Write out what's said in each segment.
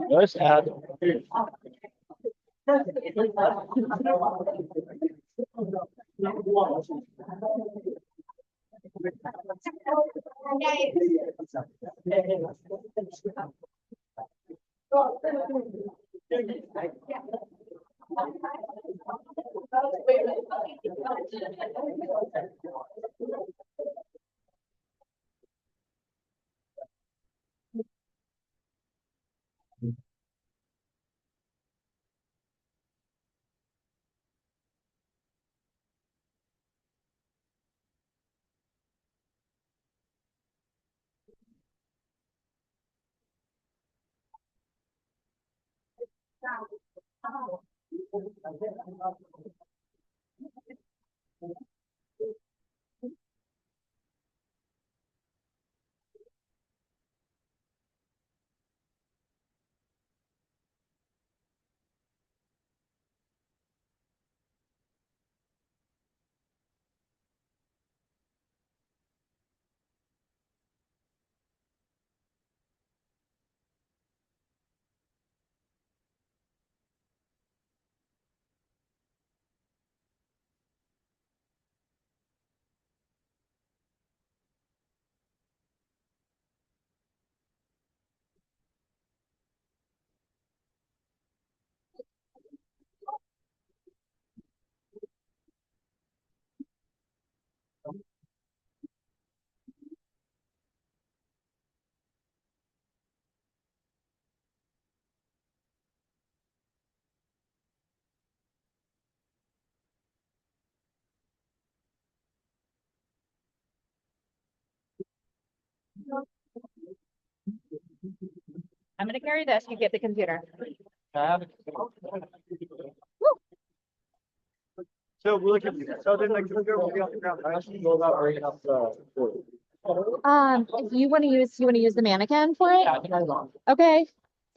Let's add. I'm going to carry this. You get the computer. So we're looking. So then, like, we're going to be on the ground. I actually go about bringing up the. If you want to use the mannequin for it. Okay.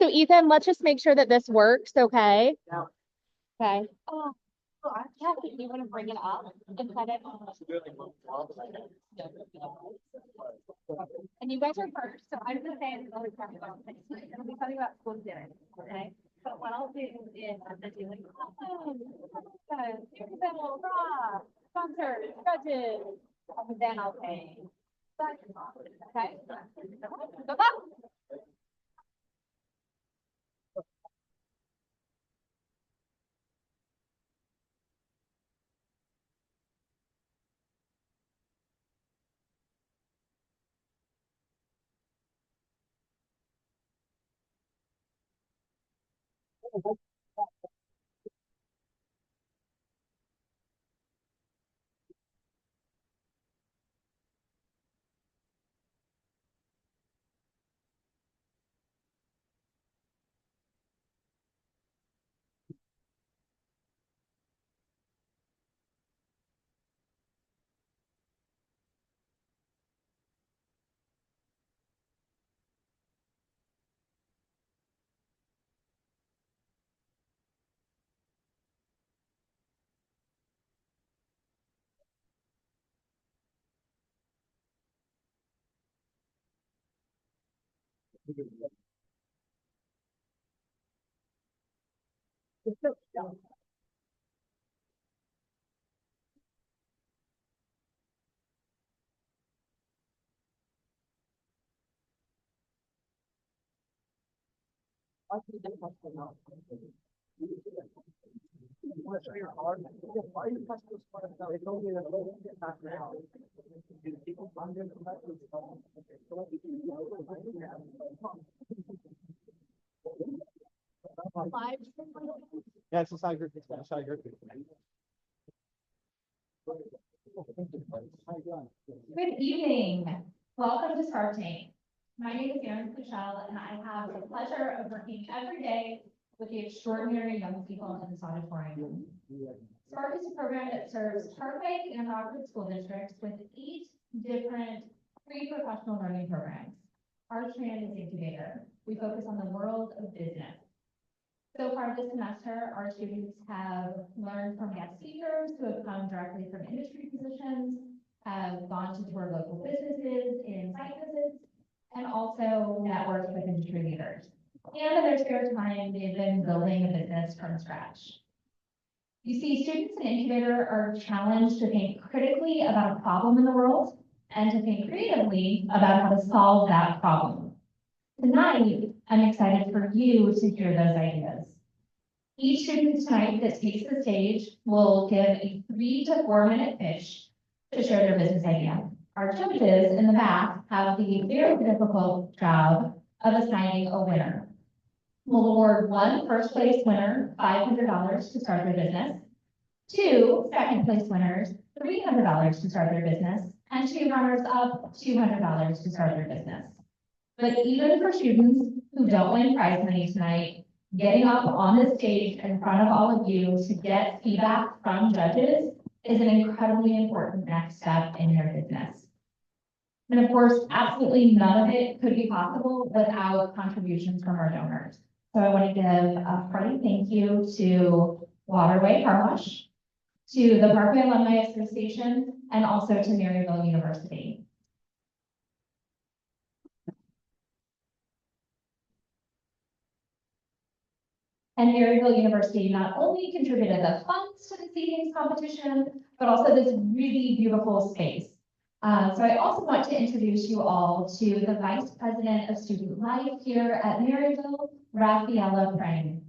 So Ethan, let's just make sure that this works. Okay. Okay. Yeah, you want to bring it up and set it. And you guys are first, so I'm just saying it's always talking about things. It'll be talking about school dinner, okay? But what I'll do is I'm gonna do like, here's the little rock, sponsors, judges, and then I'll say, okay? Go up. Yeah, it's a side group. It's a side group. Good evening. Welcome to Shark Tank. My name is Erin Fischel, and I have the pleasure of working every day with the extraordinary young people in this auditorium. Spark is a program that serves Parkway and Rockwood school districts with 8 different pre-professional learning programs. Our strand is incubator. We focus on the world of business. So far this semester, our students have learned from guest speakers who have come directly from industry positions, have gone to tour local businesses in site visits, and also networked with industry leaders. And in their spare time, they've been building a business from scratch. You see, students in Incubator are challenged to think critically about a problem in the world and to think creatively about how to solve that problem. Tonight, I'm excited for you to hear those ideas. Each student tonight that takes the stage will give a 3 to 4 minute pitch to share their business idea. Our judges in the back have the very difficult job of assigning a winner. We'll award 1 first place winner $500 to start their business, 2 second place winners $300 to start their business, and 2 runners up $200 to start their business. But even for students who don't win prize money tonight, getting up on the stage in front of all of you to get feedback from judges is an incredibly important next step in your business. And of course, absolutely none of it could be possible without contributions from our donors. So I want to give a hearty thank you to Waterway Car Wash, to the Parkway Alumni Association, and also to Maryville University. And Maryville University not only contributed the funds to the seedings competition, but also this really beautiful space. So I also want to introduce you all to the Vice President of Student Life here at Maryville, Rafaela Prang.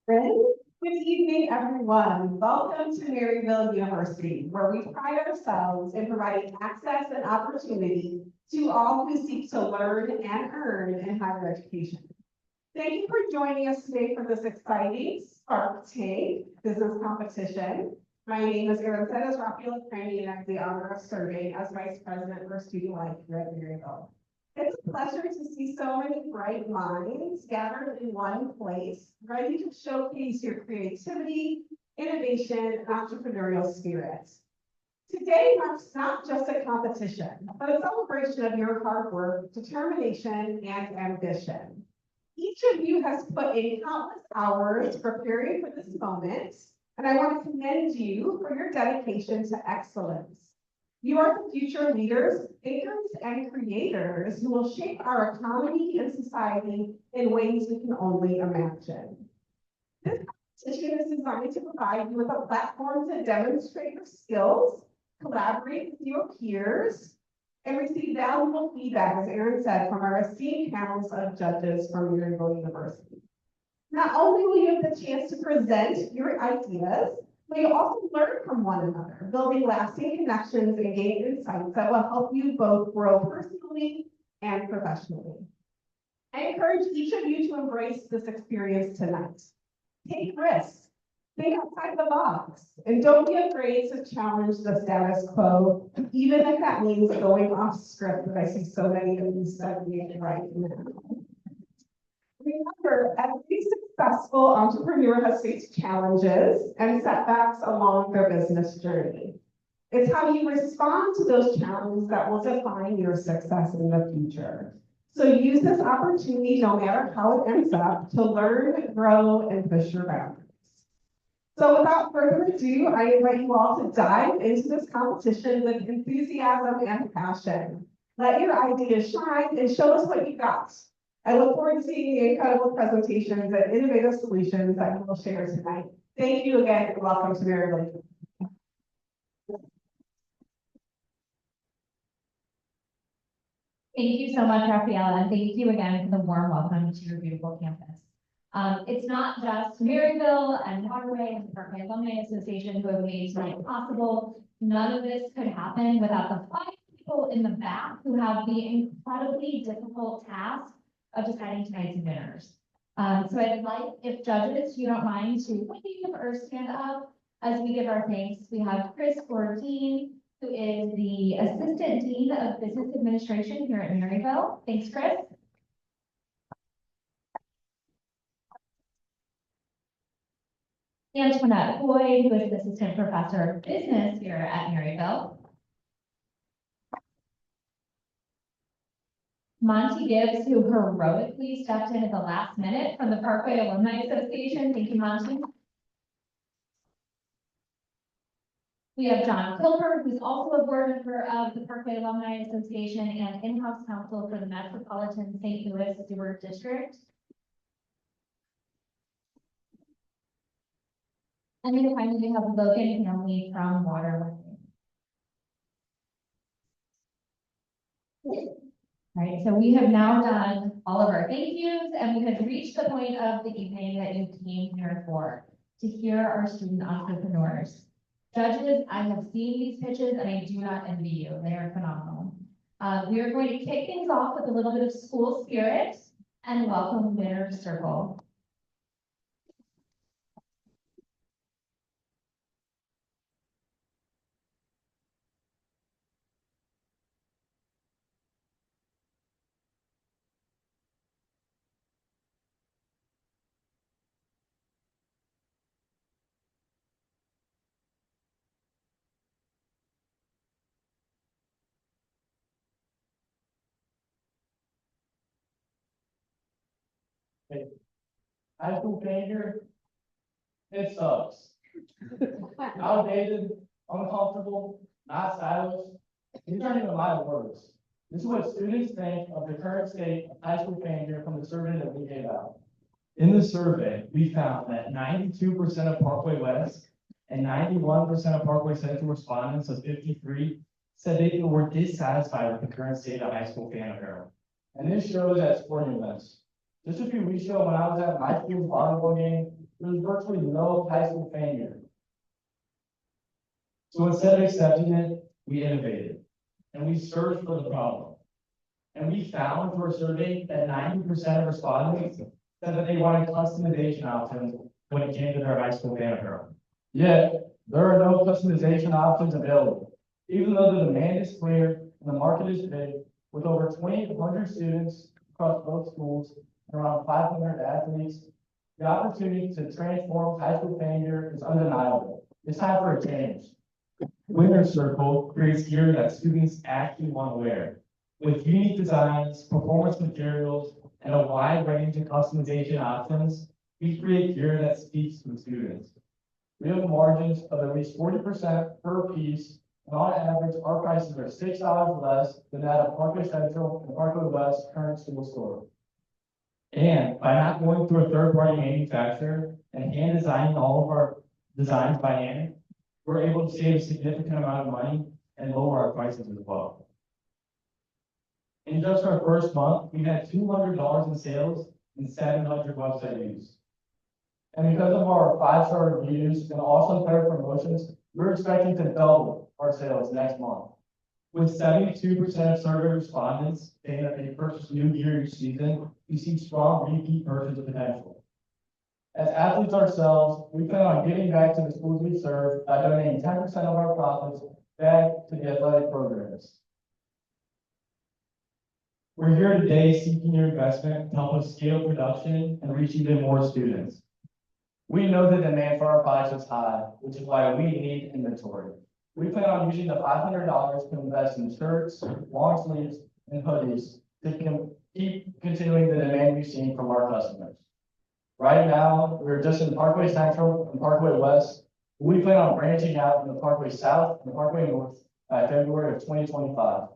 Good evening, everyone. Welcome to Maryville University, where we pride ourselves in providing access and opportunity to all who seek to learn and earn in higher education. Thank you for joining us today for this exciting Spark Tank business competition. My name is Erin Rafaela Prang, and I have the honor of serving as Vice President for Student Life here at Maryville. It's a pleasure to see so many bright minds gathered in one place, ready to showcase your creativity, innovation, and entrepreneurial spirit. Today marks not just a competition, but a celebration of your hard work, determination, and ambition. Each of you has put in countless hours preparing for this moment, and I want to commend you for your dedication to excellence. You are the future leaders, thinkers, and creators who will shape our economy and society in ways we can only imagine. This competition is designed to provide you with a platform to demonstrate your skills, collaborate with your peers, and receive valuable feedback, as Erin said, from our esteemed panels of judges from Maryville University. Not only will you have the chance to present your ideas, but you'll also learn from one another, building lasting connections and gain insights that will help you both grow personally and professionally. I encourage each of you to embrace this experience tonight. Take risks, think outside the box, and don't be afraid to challenge the status quo, even if that means going off script, that I see so many of you studying right now. Remember, every successful entrepreneur has faced challenges and setbacks along their business journey. It's how you respond to those challenges that will define your success in the future. So use this opportunity, no matter how it ends up, to learn, grow, and push your boundaries. So without further ado, I invite you all to dive into this competition with enthusiasm and passion. Let your ideas shine and show us what you got. I look forward to seeing the incredible presentations and innovative solutions that you will share tonight. Thank you again, and welcome to Maryville. Thank you so much, Rafaela, and thank you again for the warm welcome to your beautiful campus. It's not just Maryville and Waterway and the Parkway Alumni Association who have made tonight possible. None of this could happen without the 5 people in the back who have the incredibly difficult task of deciding tonight's winners. So I'd like, if judges, you don't mind, to wave or stand up as we give our thanks. We have Chris Gordine, who is the Assistant Dean of Business Administration here at Maryville. Thanks, Chris. Antoinette Boyd, who is the Assistant Professor of Business here at Maryville. Monty Gibbs, who heroically stepped in at the last minute from the Parkway Alumni Association. Thank you, Monty. We have John Kilmer, who's also a board member of the Parkway Alumni Association and in-house counsel for the Metropolitan St. Louis Sewer District. And then finally, we have Logan Hanley from Waterway. All right, so we have now done all of our thank yous, and we have reached the point of the evening that you came here for, to hear our student entrepreneurs. Judges, I have seen these pitches and I do not envy you. They are phenomenal. We are going to kick things off with a little bit of school spirit and welcome Winner's Circle. High school failure, it sucks. Outdated, uncomfortable, not stylish. These aren't even my words. This is what students think of the current state of high school failure from the survey that we gave out. In the survey, we found that 92% of Parkway West and 91% of Parkway Central respondents of 53 said they were dissatisfied with the current state of high school fan apparel. And this shows at sporting events. Just a few weeks ago, when I was at my school's volleyball game, there was virtually no high school fan gear. So instead of accepting it, we innovated and we searched for the problem. And we found through our survey that 90% of respondents said that they wanted customization options when it came to their high school fan apparel. Yet, there are no customization options available, even though the demand is clear and the market is big, with over 2,800 students across both schools and around 500 athletes. The opportunity to transform high school fan gear is undeniable. It's time for a change. Winner's Circle creates gear that students actually want to wear. With unique designs, performance materials, and a wide range of customization options, we create gear that speaks to the students. We have margins of at least 40% per piece, and on average, our prices are $6 less than that of Parkway Central and Parkway West current school store. And by not going through a third-party manufacturer and hand designing all of our designs by hand, we're able to save a significant amount of money and lower our prices as well. In just our first month, we had $200 in sales and 700 website views. And because of our 5-star reviews and awesome player promotions, we're expecting to double our sales next month. With 72% of survey respondents saying that they purchase new gear each season, we see strong repeat purchase potential. As athletes ourselves, we plan on giving back to the schools we serve by donating 10% of our profits back to the athletic programs. We're here today seeking your investment to help us scale production and reach even more students. We know the demand for our products is high, which is why we need inventory. We plan on using the $500 to invest in shirts, long sleeves, and hoodies to keep continuing the demand we've seen from our customers. Right now, we're just in Parkway Central and Parkway West. We plan on branching out in the Parkway South and the Parkway North by February of 2025.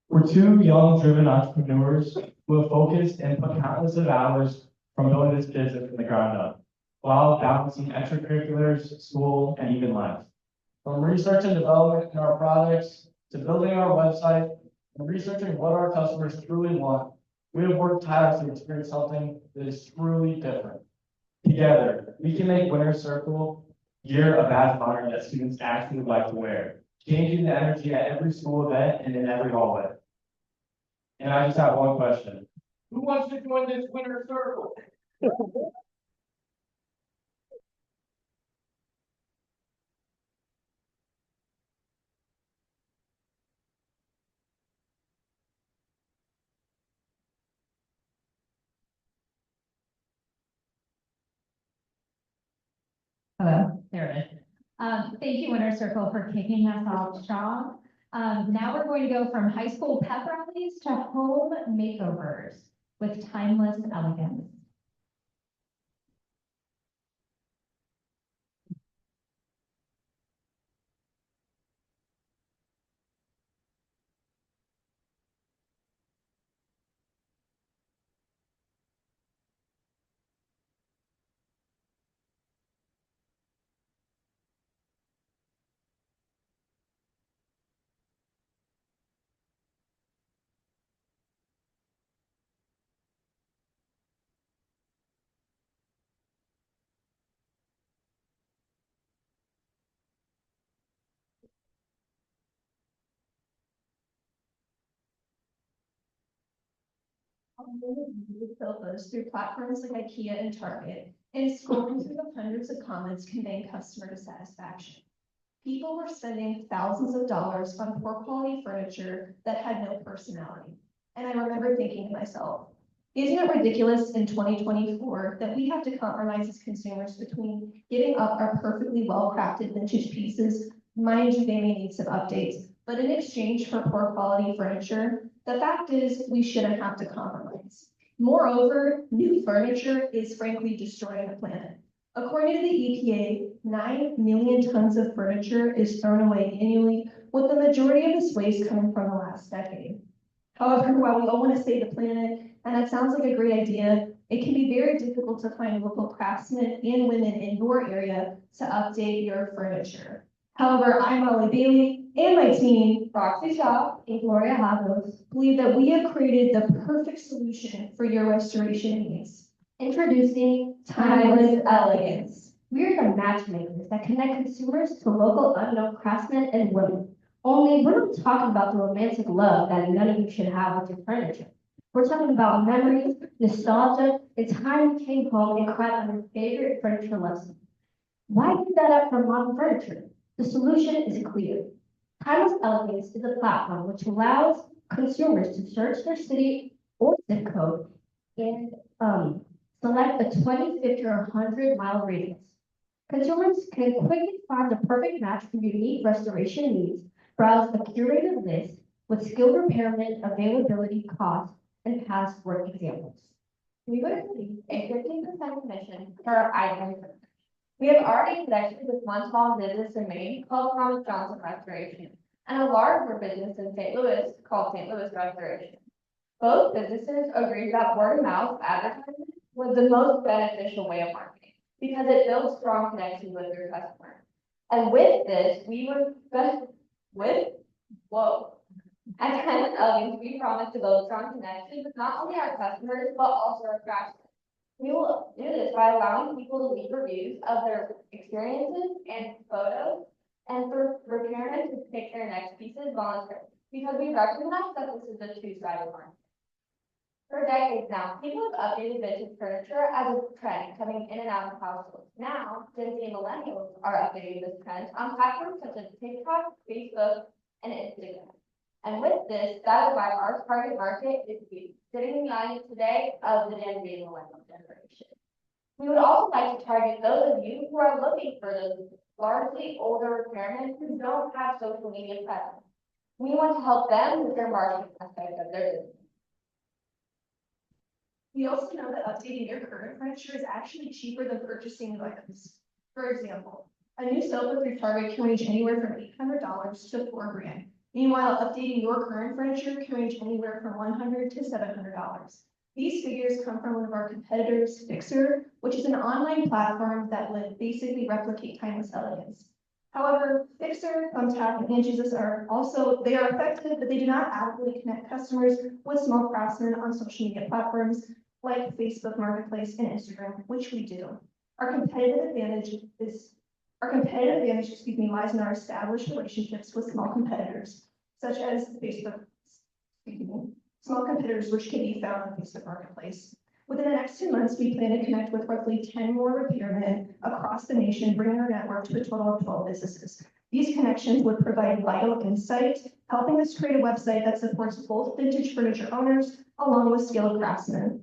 We're two young, driven entrepreneurs who have focused and put countless of hours from building this business from the ground up, while balancing extracurriculars, school, and even life. From research and development in our products to building our website and researching what our customers truly want, we have worked tirelessly to create something that is truly different. Together, we can make Winner's Circle gear a badge of honor that students actually like to wear, changing the energy at every school event and in every hallway. And I just have one question. Who wants to join this winner circle? Hello, there it is. Thank you, Winter Circle, for kicking us off strong. Now we're going to go from high school pep rallies to home makeovers with timeless elegance. Sofas through platforms like IKEA and Target, and scrolling through the hundreds of comments conveying customer dissatisfaction. People were spending thousands of dollars on poor quality furniture that had no personality. And I remember thinking to myself, isn't it ridiculous in 2024 that we have to compromise as consumers between giving up our perfectly well-crafted vintage pieces, mind you, they may need some updates, but in exchange for poor quality furniture, the fact is we shouldn't have to compromise. Moreover, new furniture is frankly destroying the planet. According to the EPA, 9 million tons of furniture is thrown away annually, with the majority of this waste coming from the last decade. However, while we all want to save the planet, and it sounds like a great idea, it can be very difficult to find local craftsmen and women in your area to update your furniture. However, I'm Molly Bailey and my team, Roxy Shaw and Gloria Havos, believe that we have created the perfect solution for your restoration needs. Introducing Timeless Elegance. We're the matchmakers that connect consumers to local unknown craftsmen and women. Only we're not talking about the romantic love that none of you should have with your furniture. We're talking about memories, nostalgia, and time you came home and cried on your favorite furniture lesson. Why give that up for modern furniture? The solution is clear. Timeless Elegance is a platform which allows consumers to search their city or zip code and select a 20, 50, or 100-mile radius. Consumers can quickly find the perfect match for unique restoration needs, browse a curated list with skilled repairman, availability, cost, and past work examples. We would receive a 15% commission per item. We have already connected with one small business in Maine called Thomas Johnson Restoration, and a larger business in St. Louis called St. Louis Restoration. Both businesses agreed that word of mouth advertising was the most beneficial way of marketing because it builds strong connections with your customer. And with this, at Timeless Elegance, we promise to build strong connections with not only our customers, but also our craftsmen. We will do this by allowing people to leave reviews of their experiences and photos, and for repairmen to pick their next pieces voluntarily, because we recognize that this is a two-sided market. For decades now, people have updated vintage furniture as a trend coming in and out of households. Now, Gen Z and millennials are updating this trend on platforms such as TikTok, Facebook, and Instagram. And with this, that is why our target market is sitting in the audience today of the Gen Z and millennial generation. We would also like to target those of you who are looking for those largely older repairmen who don't have social media presence. We want to help them with their marketing aspect of their business. We also know that updating your current furniture is actually cheaper than purchasing new items. For example, a new sofa through Target can range anywhere from $800 to $4 grand. Meanwhile, updating your current furniture can range anywhere from $100 to $700. These figures come from one of our competitors, Fixer, which is an online platform that would basically replicate Timeless Elegance. However, Fixer, Thumbtack, and Jesus are effective, but they do not adequately connect customers with small craftsmen on social media platforms like Facebook Marketplace and Instagram, which we do. Our competitive advantage lies in our established relationships with small competitors, such as Facebook, small competitors which can be found on the Facebook Marketplace. Within the next 2 months, we plan to connect with roughly 10 more repairmen across the nation, bringing our network to a total of 12 businesses. These connections would provide vital insight, helping us create a website that supports both vintage furniture owners along with skilled craftsmen.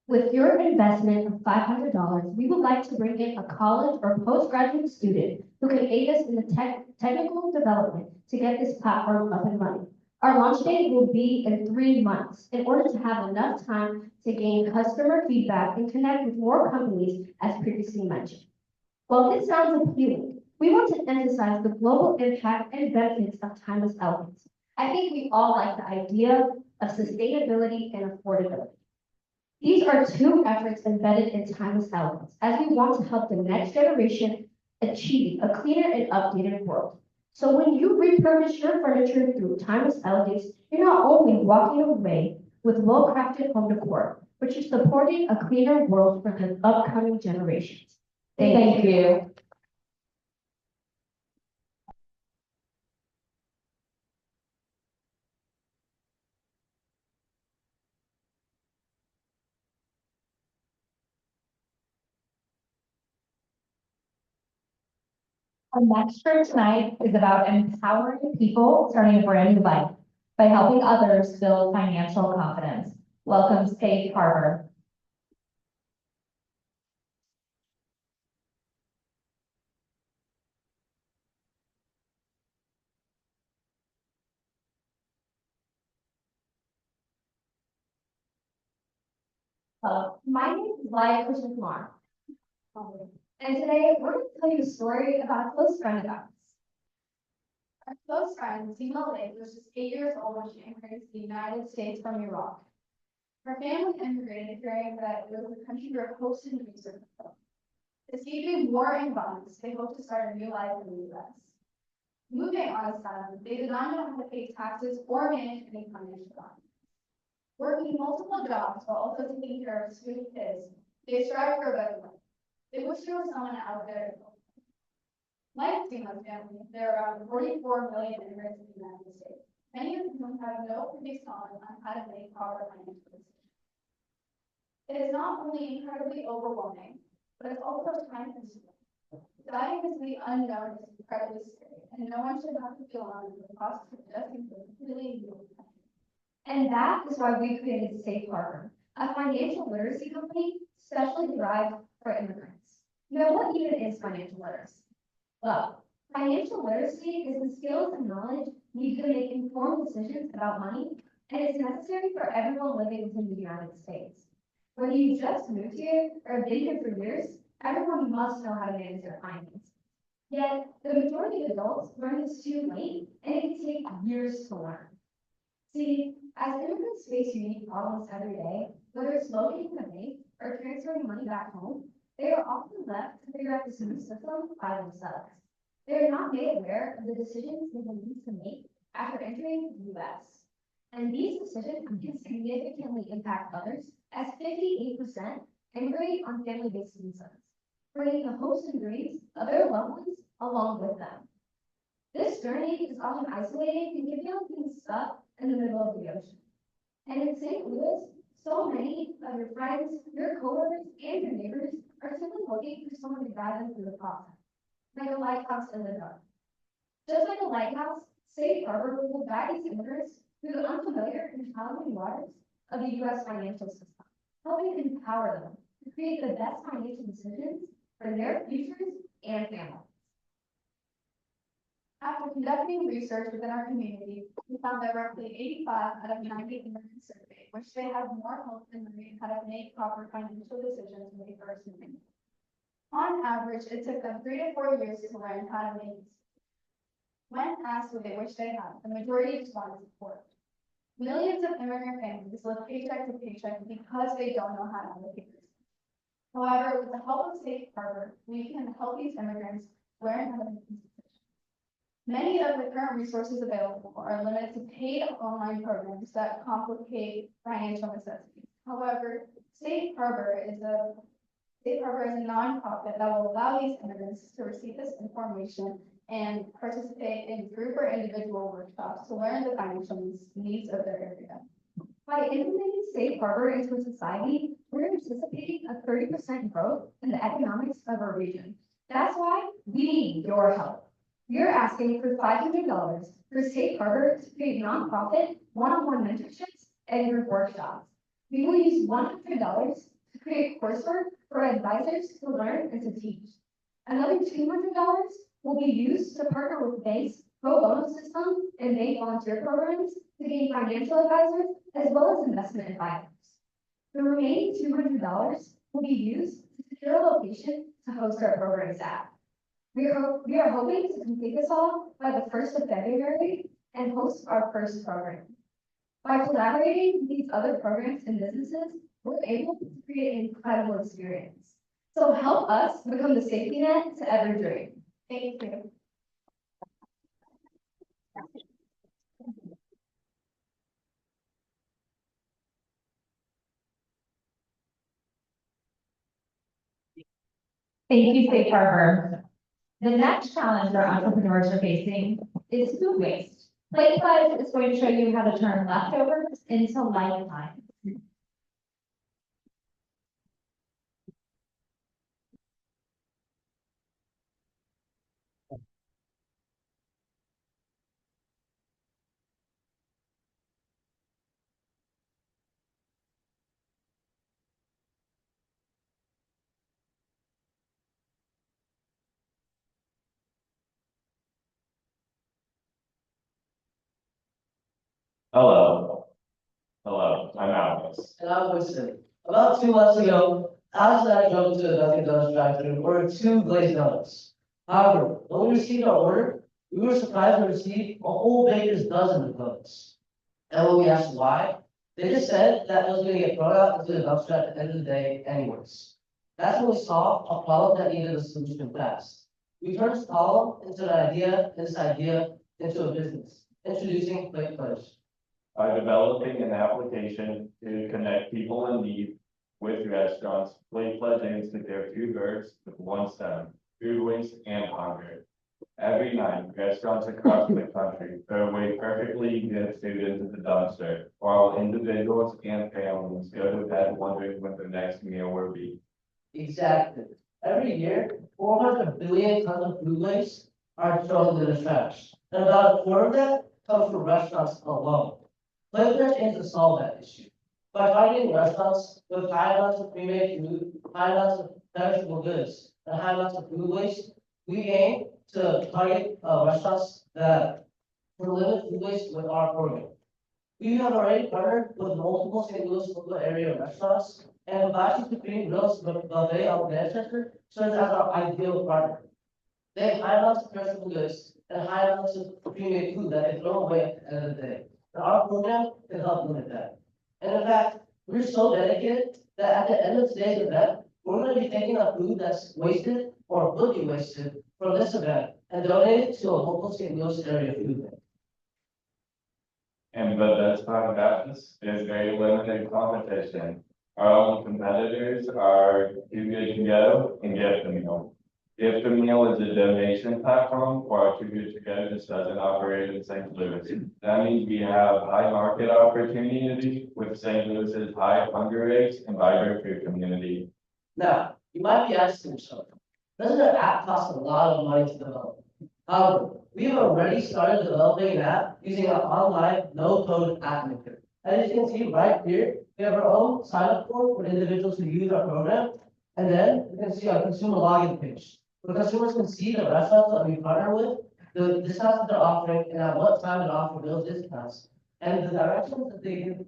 With your investment of $500, we would like to bring in a college or postgraduate student who can aid us in the technical development to get this platform up and running. Our launch date will be in 3 months in order to have enough time to gain customer feedback and connect with more companies as previously mentioned. While this sounds appealing, we want to emphasize the global impact and benefits of timeless elements. I think we all like the idea of sustainability and affordability. These are 2 efforts embedded in timeless elements as we want to help the next generation achieve a cleaner and updated world. So when you refurbish your furniture through timeless elegance, you're not only walking away with well-crafted home decor, but you're supporting a cleaner world for the upcoming generations. Thank you. Our next group tonight is about empowering people starting a brand new life by helping others build financial confidence. Welcome, Safe Harbor. My name is Laya Krishnakumar. And today we're going to tell you a story about a close friend of ours. Our close friend, Sima Lake, was just 8 years old when she immigrated to the United States from Iraq. Her family immigrated hearing that it was a country where hopes and dreams are fulfilled. Escaping war and violence, they hoped to start a new life in the U.S. Moving on asylum, they did not know how to pay taxes or manage any financial documents. Working multiple jobs while also taking care of 2 kids, they strived for a better life. They wish there was someone out there to help them. Like Sima's family, there are around 44 million immigrants in the United States, many of whom have no previous knowledge on how to make proper financial decisions. It is not only incredibly overwhelming, but it's also time-consuming. Diving into the unknown is incredibly scary, and no one should have to feel alone in the process of adjusting to a completely new country. And that is why we created Safe Harbor, a financial literacy company specially derived for immigrants. Now, what even is financial literacy? Well, financial literacy is the skills and knowledge needed to make informed decisions about money, and it's necessary for everyone living within the United States. Whether you just moved here or have been here for years, everyone must know how to manage their finances. Yet, the majority of adults learn this too late, and it can take years to learn. See, as immigrants face unique problems every day, whether it's locating a bank or transferring money back home, they are often left to figure out the system by themselves. They are not made aware of the decisions they will need to make after entering the U.S. And these decisions can significantly impact others, as 58% immigrate on family-based visas, bringing the hopes and dreams of their loved ones along with them. This journey is often isolating and can feel like being stuck in the middle of the ocean. And in St. Louis, so many of your friends, your coworkers, and your neighbors are simply looking for someone to guide them through the process, like a lighthouse in the dark. Just like a lighthouse, Safe Harbor will guide these immigrants through the unfamiliar and challenging waters of the U.S. financial system, helping empower them to create the best financial decisions for their futures and families. After conducting research within our community, we found that roughly 85 out of 90 immigrants surveyed wish they had more help in learning how to make proper financial decisions when they first moved. On average, it took them 3 to 4 years to learn how to make decisions. When asked what they wish they had, the majority just wanted support. Millions of immigrant families live paycheck to paycheck because they don't know how to allocate risk. However, with the help of Safe Harbor, we can help these immigrants learn how to make these decisions. Many of the current resources available are limited to paid online programs that complicate financial necessities. However, Safe Harbor is a nonprofit that will allow these immigrants to receive this information and participate in group or individual workshops to learn the financial needs of their area. By implementing Safe Harbor into a society, we're anticipating a 30% growth in the economics of our region. That's why we need your help. We're asking for $500 for Safe Harbor to create nonprofit one-on-one mentorships and group workshops. We will use $100 to create coursework for advisors to learn and to teach. Another $200 will be used to partner with banks' pro bono system and bank volunteer programs to gain financial advisors as well as investment advisors. The remaining $200 will be used to secure a location to host our programs at. We are hoping to complete this all by the 1st of February and host our first program. By collaborating with these other programs and businesses, we're able to create an incredible experience. So help us become the safety net to every dream. Thank you. Thank you, Safe Harbor. The next challenge our entrepreneurs are facing is food waste. Plate Pledge is going to show you how to turn leftovers into lifelines. Hello. Hello, I'm Alex. And I'm Winston. About 2 months ago, Alex and I drove to the Dunkin' Donuts drive-thru and ordered 2 glazed donuts. However, when we received our order, we were surprised to receive a whole baker's dozen of donuts. And when we asked why, they just said that it was going to get thrown out into the dumpster at the end of the day anyways. That's when we saw a problem that needed a solution fast. We turned this problem into an idea, and this idea into a business, introducing Plate Pledge. By developing an application to connect people in need with restaurants, Plate Pledge aims to kill 2 birds with 1 stone, food waste and hunger. Every night, restaurants across the country throw away perfectly good food into the dumpster, while individuals and families go to bed wondering when the next meal will be. Exactly. Every year, 400 billion tons of food waste are thrown into the trash, and about a quarter of that comes from restaurants alone. Plate Pledge aims to solve that issue. By targeting restaurants with high amounts of pre-made food, high amounts of perishable goods, and high amounts of food waste, we aim to target restaurants that will limit food waste with our program. We have already partnered with multiple St. Louis local area restaurants, and Bashi Supreme Grills Buffet out of Manchester serves as our ideal partner. They have high amounts of perishable goods and high amounts of pre-made food that they throw away at the end of the day. And our program can help limit that. And in fact, we're so dedicated that at the end of today's event, we're going to be taking our food that's wasted or will be wasted from this event and donate it to a local St. Louis area food bank. And the best part about this is very limited competition. Our only competitors are Too Good to Go and Gift a Meal. Gift a Meal is a donation platform, while Too Good to Go just doesn't operate in St. Louis. That means we have high market opportunity with St. Louis's high hunger rates and vibrant food community. Now, you might be asking yourself, doesn't an app cost a lot of money to develop? However, we have already started developing an app using our online no-code app maker. As you can see right here, we have our own sign-up form for individuals who use our program, and then you can see our consumer login page, where consumers can see the restaurants that we partner with, the discounts that they're offering, and at what time they're offering those discounts, and the directions that they can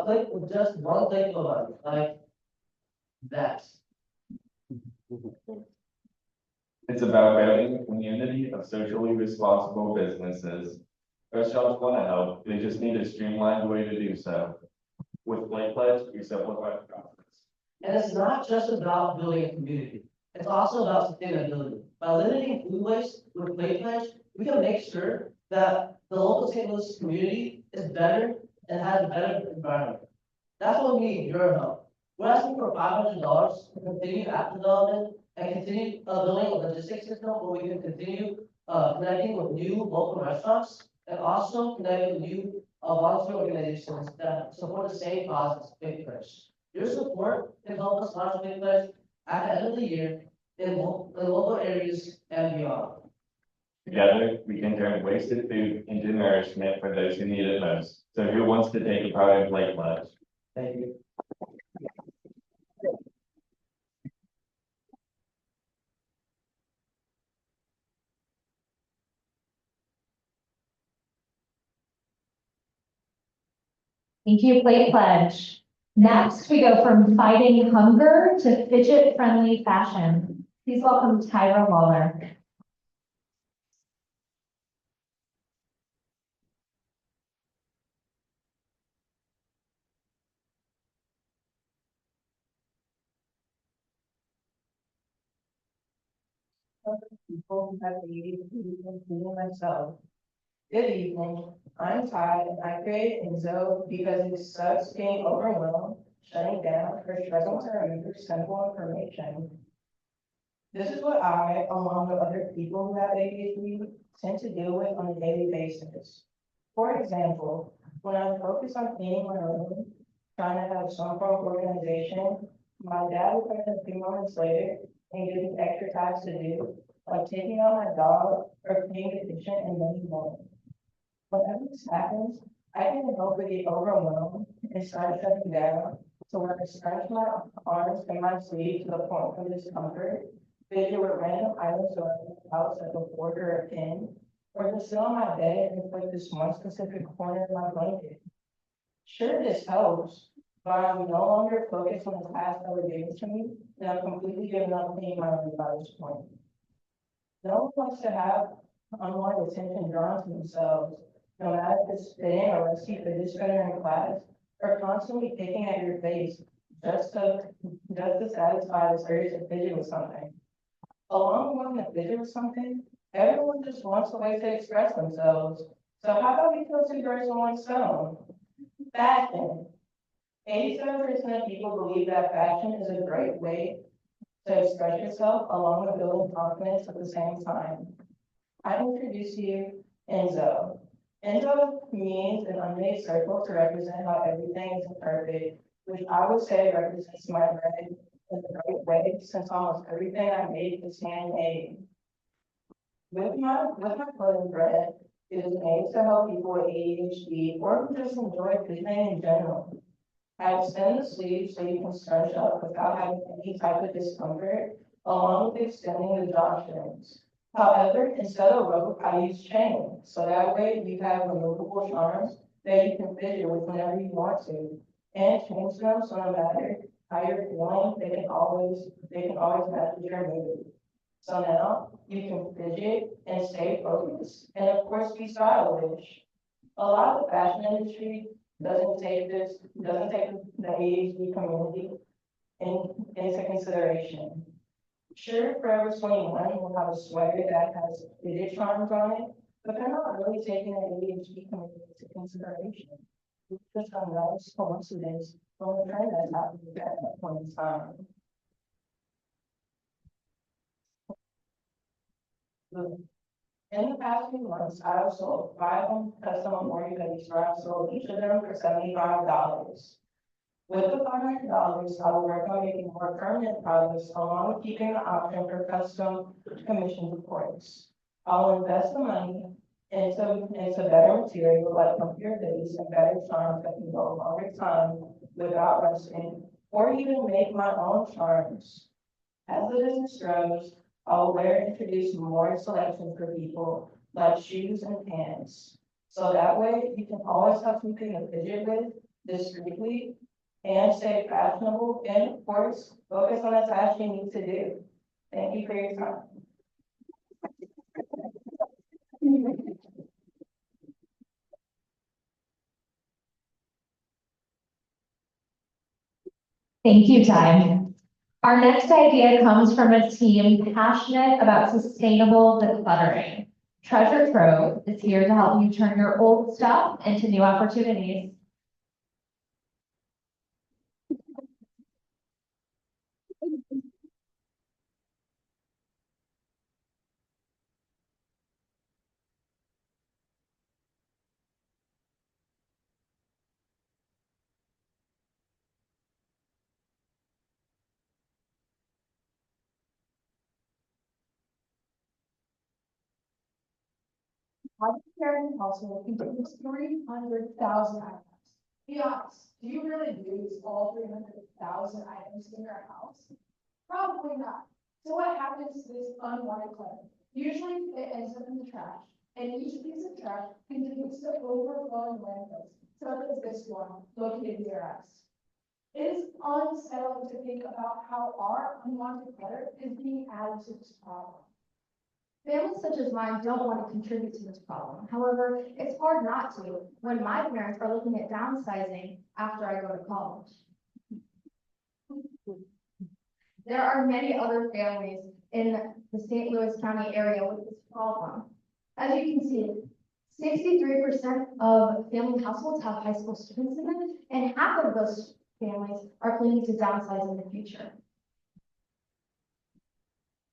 click with just one click of a button, like that. It's about building a community of socially responsible businesses. Restaurants want to help, they just need a streamlined way to do so. With Plate Pledge, we simplify the process. And it's not just about building a community. It's also about sustainability. By limiting food waste with Plate Pledge, we can make sure that the local St. Louis community is better and has a better environment. That's what we need your help. We're asking for $500 to continue app development and continue building a logistics system where we can continue connecting with new local restaurants and also connect with new of volunteer organizations that support the same cause as Big Push. Your support can help us launch Big Push at the end of the year in local areas and beyond. Together, we can turn wasted food into nourishment for those who need it most. So who wants to take a part in Plate Pledge? Thank you. Thank you, Plate Pledge. Next, we go from fighting hunger to fidget-friendly fashion. Please welcome Tyra Waller. People who have babies, including myself. Good evening, I'm Ty, and I created Enzo because it sucks being overwhelmed, shutting down, or struggling to remember simple information. This is what I, along with other people who have ADHD, tend to deal with on a daily basis. For example, when I'm focused on cleaning my room, trying to have some form of organization, my dad will come in a few moments later and give me extra tasks to do, like taking out my dog or cleaning the kitchen and many more. Whenever this happens, I can't help but get overwhelmed and start shutting down. So when I stretch my arms and my sleeves to the point of discomfort, fidget with random items around the house like a fork or a pin, or just sit on my bed and click this one specific corner of my blanket. Sure, this helps, but I'm no longer focused on the task that were given to me, and I'm completely given up cleaning my room by this point. No one wants to have unwanted attention drawn to themselves, no matter if it's spitting or rusty fidget spinner in class, or constantly picking at your face just to satisfy this urge to fidget with something. Along with wanting to fidget with something, everyone just wants a way to express themselves. So how about we kill two birds with one stone? Fashion. 87% of people believe that fashion is a great way to express yourself along with building confidence at the same time. I introduce you Enzo. Enzo means an unmade circle to represent how everything is imperfect, which I would say represents my bread in the right way, since almost everything I make is handmade. With my clothing bread, it is made to help people with ADHD or who just enjoy fidgeting in general. I extend the sleeves so you can stretch up without having any type of discomfort, along with extending the drawstrings. However, instead of rope, I use chain, so that way you have removable charms that you can fidget with whenever you want to, and change them so no matter how you're feeling, they can always match with your mood. So now you can fidget and stay focused, and of course be stylish. A lot of the fashion industry doesn't take the ADHD community into consideration. Sure, Forever 21 will have a sweater that has fidget charms on it, but they're not really taking the ADHD community into consideration. It's just a nice coincidence from a trend that's happening at that point in time. In the past few months, I have sold 5 custom embroidery hoodies where I've sold each of them for $75. With the $500, I will work on making more permanent products along with keeping the option for custom commissioned reports. I'll invest the money into better material like comfier hoodies and better charms that can go a longer time without rusting, or even make my own charms. As the business grows, I'll introduce more selection for people, like shoes and pants. So that way you can always have something to fidget with discreetly and stay fashionable, and of course, focus on the task you need to do. Thank you for your time. Thank you, Ty. Our next idea comes from a team passionate about sustainable decluttering. Treasure Trove is here to help you turn your old stuff into new opportunities. Average American household contains 300,000 items. Be honest, do you really use all 300,000 items in your house? Probably not. So what happens to this unwanted clutter? Usually it ends up in the trash, and each piece of trash contributes to overflowing landfills, such as this one located near us. It is unsettling to think about how our unwanted clutter is being added to this problem. Families such as mine don't want to contribute to this problem. However, it's hard not to when my parents are looking at downsizing after I go to college. There are many other families in the St. Louis County area with this problem. As you can see, 63% of family households have high school students in them, and half of those families are planning to downsize in the future.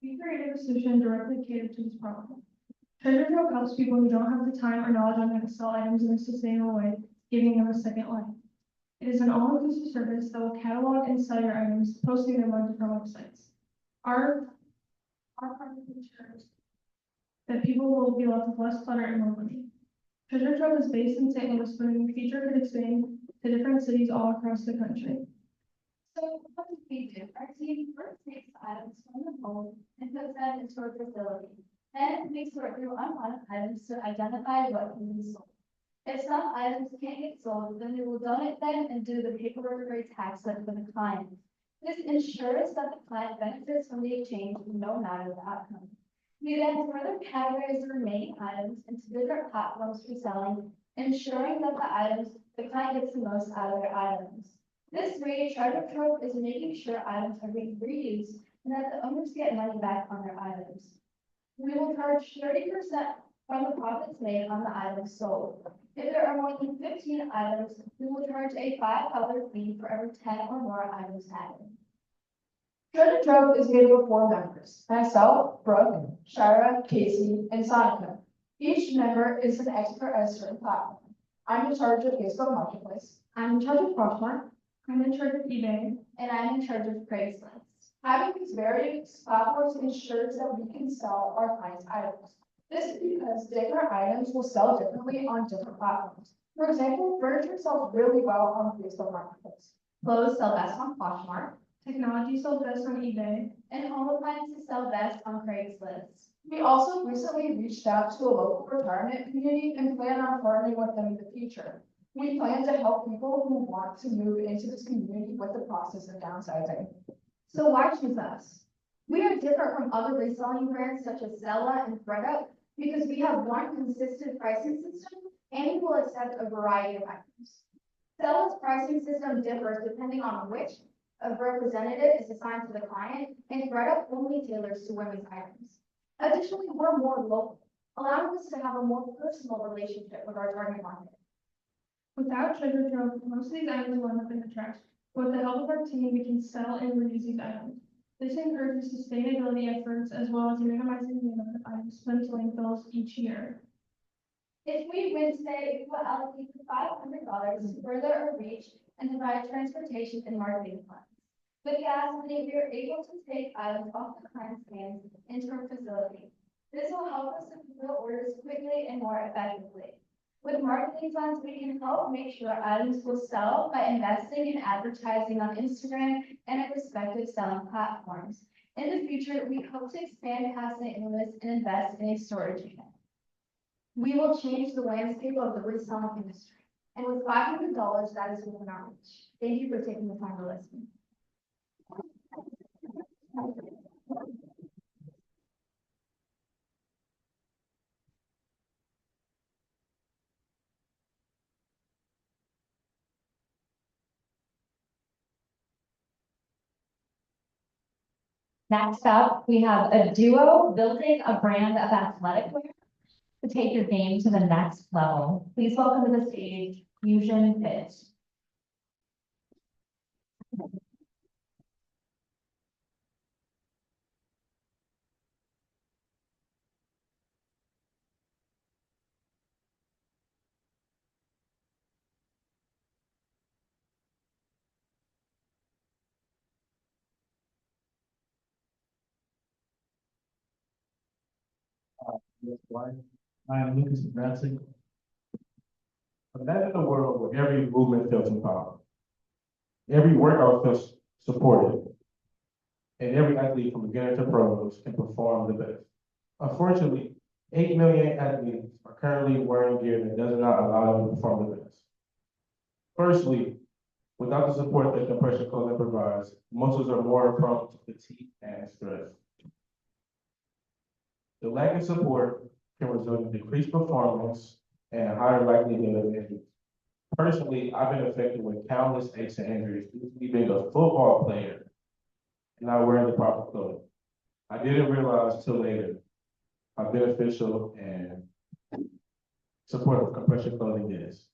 We created a solution directly catered to this problem. Treasure Trove helps people who don't have the time or knowledge on how to sell items in a sustainable way, giving them a second life. It is an all-inclusive service that will catalog and sell your items, posting them on different websites. Our partner ensures that people will be left with less clutter and more money. Treasure Trove is based in St. Louis, but in the future could expand to different cities all across the country. So what do we do? Our team first takes items from the home and puts them into our facility. Then we sort through unwanted items to identify what can be sold. If some items can't get sold, then we will donate them and do the paperwork or tax slip for the client. This ensures that the client benefits from the exchange no matter the outcome. We then further categorize the remaining items into different platforms for selling, ensuring that the client gets the most out of their items. This way, Treasure Trove is making sure items are being reused and that the owners get money back on their items. We will charge 30% from the profits made on the items sold. If there are more than 15 items, we will charge a $5 fee for every 10 or more items added. Treasure Trove is made up of 4 members: myself, Brooke, Shira, Casey, and Sonica. Each member is an expert at a certain platform. I'm in charge of Facebook Marketplace. I'm in charge of Poshmark, I'm in charge of eBay. and I'm in charge of Craigslist. Having these various platforms ensures that we can sell our clients' items. This is because different items will sell differently on different platforms. For example, furniture sells really well on Facebook Marketplace. Clothes sell best on Poshmark, Technology sells best on eBay. and home appliances sell best on Craigslist. We also recently reached out to a local retirement community and plan on partnering with them in the future. We plan to help people who want to move into this community with the process of downsizing. So why choose us? We are different from other reselling brands such as Zella and ThredUp because we have one consistent pricing system and we will accept a variety of items. Zella's pricing system differs depending on which representative is assigned to the client, and ThredUp only tailors to women's items. Additionally, we're more local, allowing us to have a more personal relationship with our target market. Without Treasure Trove, most of these items will end up in the trash. With the help of our team, we can sell and reuse these items. This encourages sustainability efforts as well as minimizing the amount of items sent to landfills each year. If we win today, we will allocate $500 to further our reach and provide transportation and marketing funds. With gas money, we are able to take items off the client's hands into our facility. This will help us to fulfill orders quickly and more effectively. With marketing funds, we can help make sure items will sell by investing in advertising on Instagram and at respective selling platforms. In the future, we hope to expand past St. Louis and invest in a storage unit. We will change the landscape of the reselling industry. And with $500, that is within our reach. Thank you for taking the time to listen. Next up, we have a duo building a brand of athletic wear to take your game to the next level. Please welcome to the stage, Fusion Fit. This one. I'm Lucas Bradley. Imagine a world where every movement felt empowered, every workout felt supported, and every athlete from beginner to pros can perform the best. Unfortunately, 8 million athletes are currently wearing gear that does not allow them to perform the best. Firstly, without the support that compression clothing provides, muscles are more prone to fatigue and stress. The lack of support can result in decreased performance and a higher likelihood of injury. Personally, I've been affected with countless aches and injuries due to me being a football player and not wearing the proper clothing. I didn't realize till later how beneficial and supportive compression clothing is.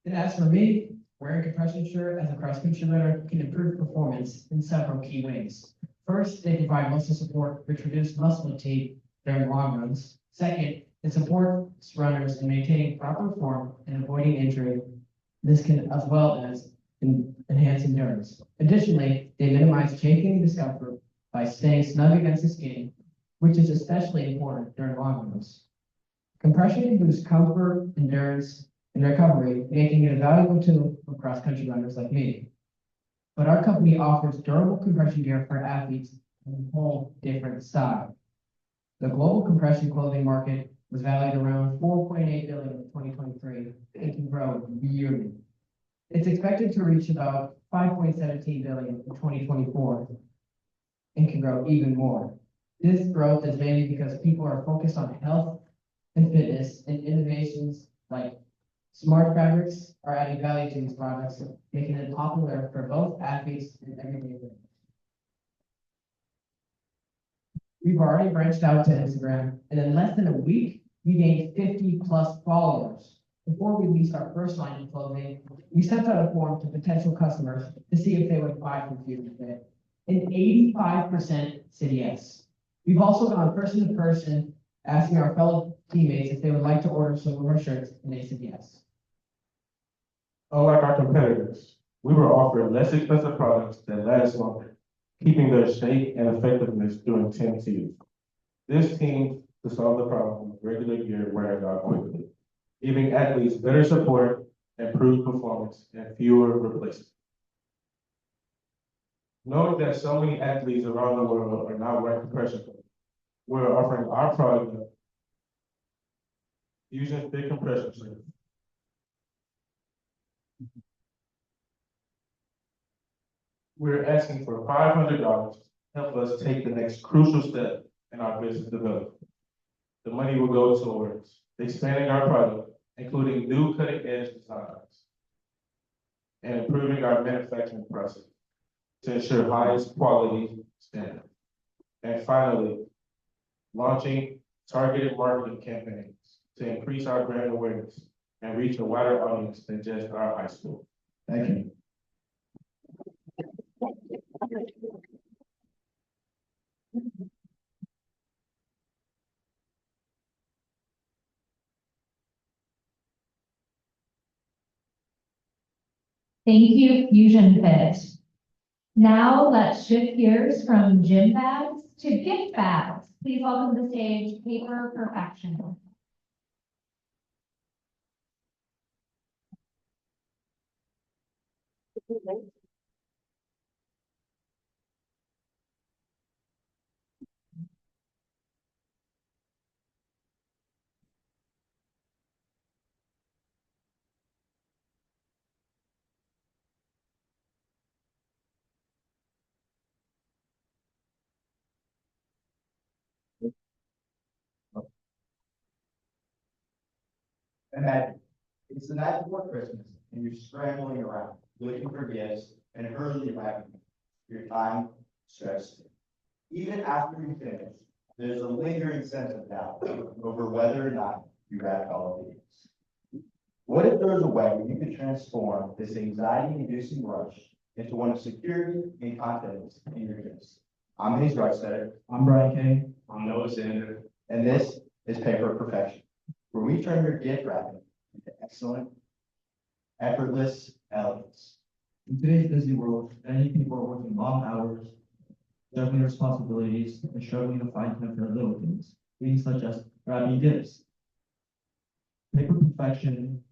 And as for me, wearing a compression shirt as a cross-country runner can improve performance in several key ways. First, they provide muscle support, which reduce muscle fatigue during long runs. Second, it supports runners in maintaining proper form and avoiding injury. This can, as well as enhance endurance. Additionally, they minimize chafing discomfort by staying snug against the skin, which is especially important during long runs. Compression can boost comfort, endurance, and recovery, making it a valuable tool for cross-country runners like me. But our company offers durable compression gear for athletes in a whole different style. The global compression clothing market was valued around $4.8 billion in 2023 and can grow yearly. It's expected to reach about $5.17 billion in 2024 and can grow even more. This growth is mainly because people are focused on health and fitness, and innovations like smart fabrics are adding value to these products, making it popular for both athletes and everyday living. We've already branched out to Instagram, and in less than a week, we gained 50+ followers. Before we released our first line of clothing, we sent out a form to potential customers to see if they would buy from Fusion Fit, and 85% said yes. We've also gone person to person, asking our fellow teammates if they would like to order some of our shirts, and they said yes. Unlike our competitors, we were offered less expensive products that last longer, keeping their shape and effectiveness during intense use. This team to solve the problem of regular gear wearing out quickly, giving athletes better support, improved performance, and fewer replacements. Knowing that so many athletes around the world are not wearing compression clothing, we're offering our product, Fusion Fit Compression Shirt. We're asking for $500 to help us take the next crucial step in our business development. The money will go towards expanding our product, including new cutting-edge designs, and improving our manufacturing process to ensure highest quality standards. And finally, launching targeted marketing campaigns to increase our brand awareness and reach a wider audience than just our high school. Thank you. Thank you, Fusion Fit. Now let's shift gears from gym bags to gift bags. Please welcome to the stage Paper Perfection. Imagine, it's the night before Christmas, and you're scrambling around, looking for gifts, and hurriedly wrapping your time stressed. Even after you finish, there's a lingering sense of doubt over whether or not you wrapped all of the gifts. What if there was a way you could transform this anxiety-inducing rush into one of security and confidence in your gifts? I'm Hayes Reichstetter. I'm Brian Kane. I'm Noah Sander. And this is Paper Perfection, where we turn your gift wrapping into excellent, effortless elegance. In today's busy world, many people are working long hours, juggling responsibilities, and struggling to find time for little things such as wrapping gifts. Paper Perfection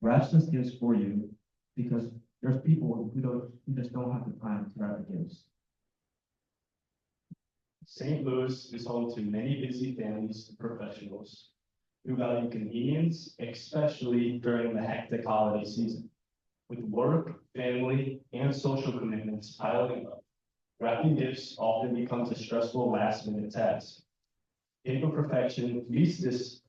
wraps this gifts for you because there's people who just don't have the time to wrap the gifts. St. Louis is home to many busy families and professionals who value convenience, especially during the hectic holiday season. With work, family, and social commitments piling up, wrapping gifts often becomes a stressful last-minute task. Paper Perfection meets this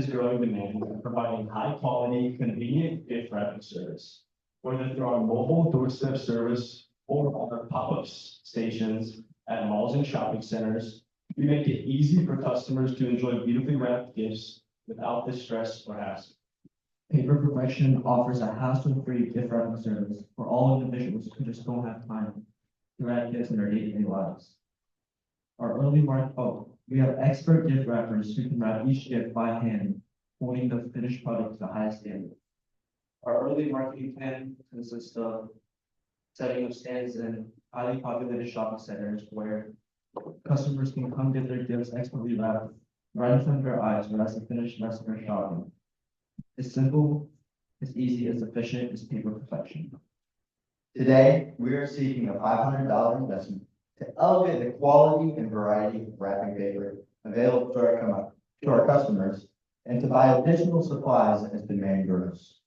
growing demand by providing high-quality, convenient gift wrapping service. Whether through our mobile doorstep service or our pop-up stations at malls and shopping centers, we make it easy for customers to enjoy beautifully wrapped gifts without the stress or hassle. Paper Perfection offers a hassle-free gift wrapping service for all individuals who just don't have time to wrap gifts in their day-to-day lives. We have expert gift wrappers who can wrap each gift by hand, holding the finished product to the highest standard. Our early marketing plan consists of setting up stands in highly populated shopping centers where customers can come get their gifts expertly wrapped right in front of their eyes when that's the finished rest of their shopping. It's simple, it's easy, it's efficient, it's Paper Perfection. Today, we are seeking a $500 investment to elevate the quality and variety of wrapping paper available to our customers and to buy additional supplies as demand grows.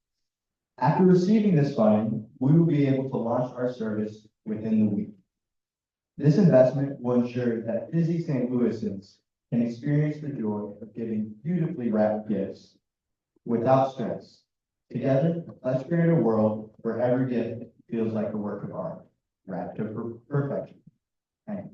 After receiving this funding, we will be able to launch our service within the week. This investment will ensure that busy St. Louisans can experience the joy of giving beautifully wrapped gifts without stress. Together, let's create a world where every gift feels like a work of art, wrapped to perfection. Thank you.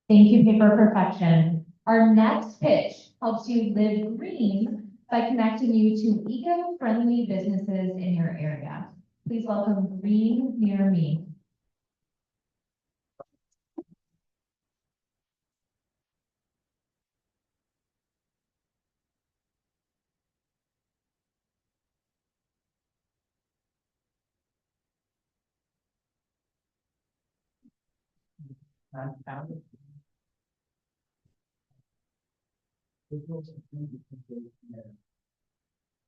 Thank you, Paper Perfection. Our next pitch helps you live green by connecting you to eco-friendly businesses in your area. Please welcome Green Near Me.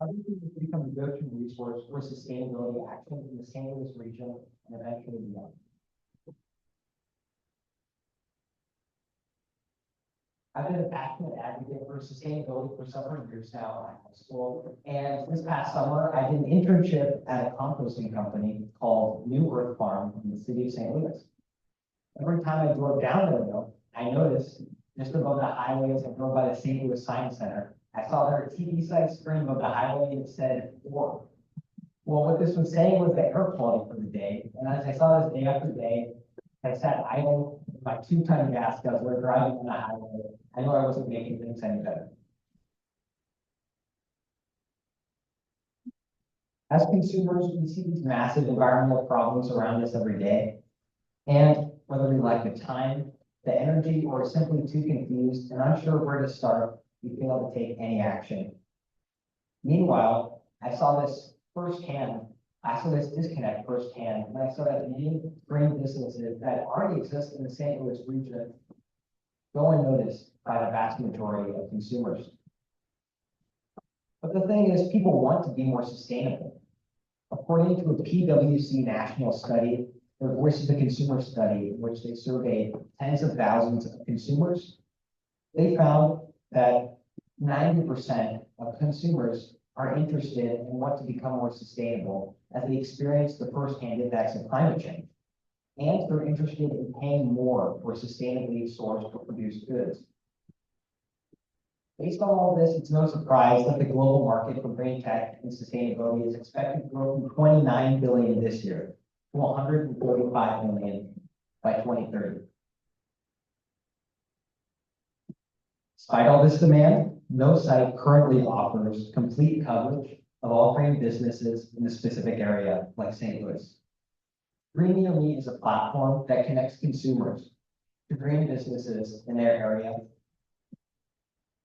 Other people become a go-to resource for sustainability action in the St. Louis region and eventually beyond. I've been a passionate advocate for sustainability for several years now at high school. And this past summer, I did an internship at a composting company called New Earth Farm in the city of St. Louis. Every time I drove down the road, I noticed just above the highway as I drove by the St. Louis Science Center, I saw their TV site screen above the highway and it said 4. Well, what this was saying was the air quality for the day. And as I saw this day after day, I sat idle with my 2-ton gas guzzler driving on the highway. I knew I wasn't making things any better. As consumers, we see these massive environmental problems around us every day. And whether we lack the time, the energy, or simply too confused and unsure where to start, we fail to take any action. Meanwhile, I saw this disconnect firsthand when I saw that many green businesses that already exist in the St. Louis region go unnoticed by the vast majority of consumers. But the thing is, people want to be more sustainable. According to a PwC national study, the Voice of the Consumer study, in which they surveyed tens of thousands of consumers, they found that 90% of consumers are interested and want to become more sustainable as they experience the firsthand impacts of climate change. And they're interested in paying more for sustainably sourced or produced goods. Based on all this, it's no surprise that the global market for green tech and sustainability is expected to grow from 29 billion this year to 145 million by 2030. Despite all this demand, no site currently offers complete coverage of all green businesses in the specific area like St. Louis. Green Near Me is a platform that connects consumers to green businesses in their area.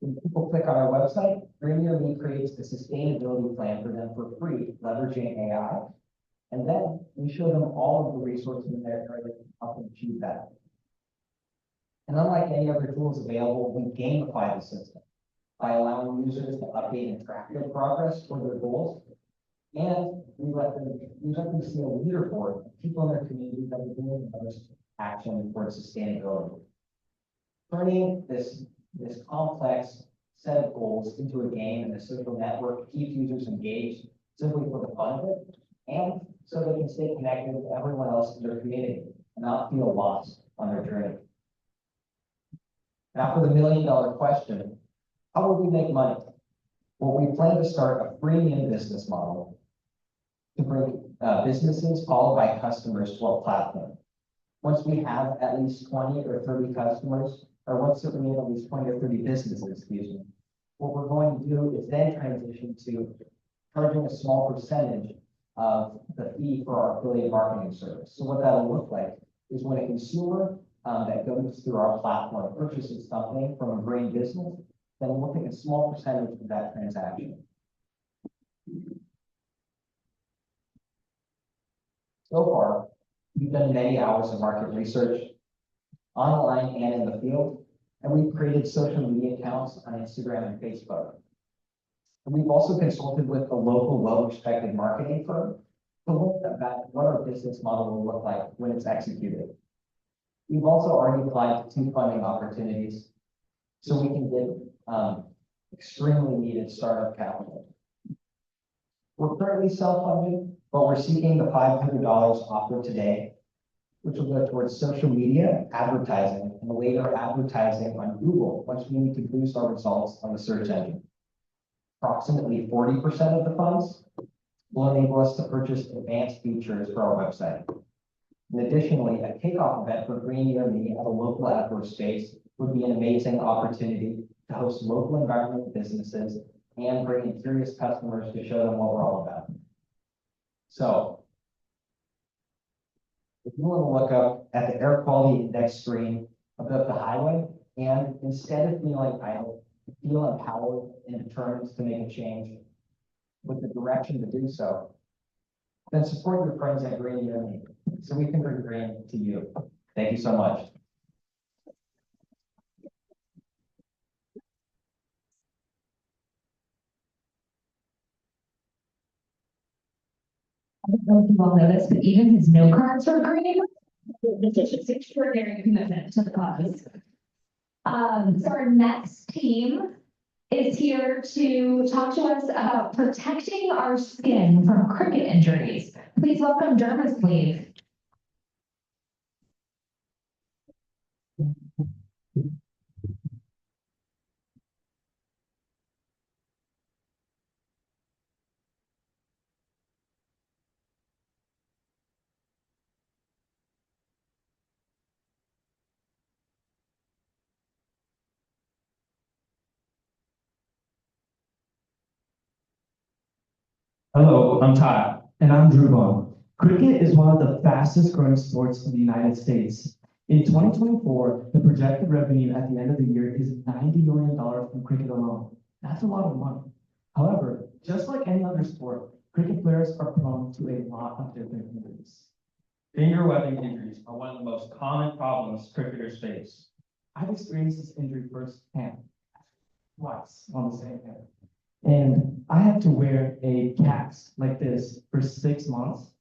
When people click on our website, Premier Me creates a sustainability plan for them for free, leveraging AI. And then we show them all of the resources in there that can help them achieve that. And unlike any other tools available, we gamify the system by allowing users to update and track their progress toward their goals. And we let them see a leaderboard of people in their community that are doing the most action towards sustainability. Turning this complex set of goals into a game and a social network keeps users engaged simply for the fun of it, and so they can stay connected with everyone else in their community and not feel lost on their journey. Now for the million-dollar question, how will we make money? Well, we plan to start a freemium business model to bring businesses followed by customers to our platform. Once we have at least 20 or 30 customers, or once we have at least 20 or 30 businesses, excuse me, what we're going to do is then transition to charging a small percentage of the fee for our affiliate marketing service. So what that'll look like is when a consumer that goes through our platform purchases something from a green business, then we'll take a small percentage of that transaction. So far, we've done many hours of market research online and in the field, and we've created social media accounts on Instagram and Facebook. And we've also consulted with a local, well-respected marketing firm to look at what our business model will look like when it's executed. We've also already applied to 2 funding opportunities so we can get extremely needed startup capital. We're currently self-funded, but we're seeking the $500 offered today, which will go towards social media, advertising, and later advertising on Google once we need to boost our results on the search engine. Approximately 40% of the funds will enable us to purchase advanced features for our website. And additionally, a kickoff event for Green Near Me at a local outdoor space would be an amazing opportunity to host local environmental businesses and bring in curious customers to show them what we're all about. So, if you want to look up at the air quality index screen above the highway, and instead of feeling idle, feel empowered and determined to make a change with the direction to do so, then support your friends at Green Near Me so we can bring green to you. Thank you so much. I don't know if you all know this, but even his note cards are green. It's extraordinary commitment to the cause. So our next team is here to talk to us about protecting our skin from cricket injuries. Please welcome Dermis Sleeve. Hello, I'm Ty. And I'm Drew Vaughn. Cricket is one of the fastest growing sports in the United States. In 2024, the projected revenue at the end of the year is $90 million from cricket alone. That's a lot of money. However, just like any other sport, cricket players are prone to a lot of different injuries. Finger webbing injuries are one of the most common problems cricketers face. I've experienced this injury firsthand, twice on the same hand. And I had to wear a cast like this for 6 months.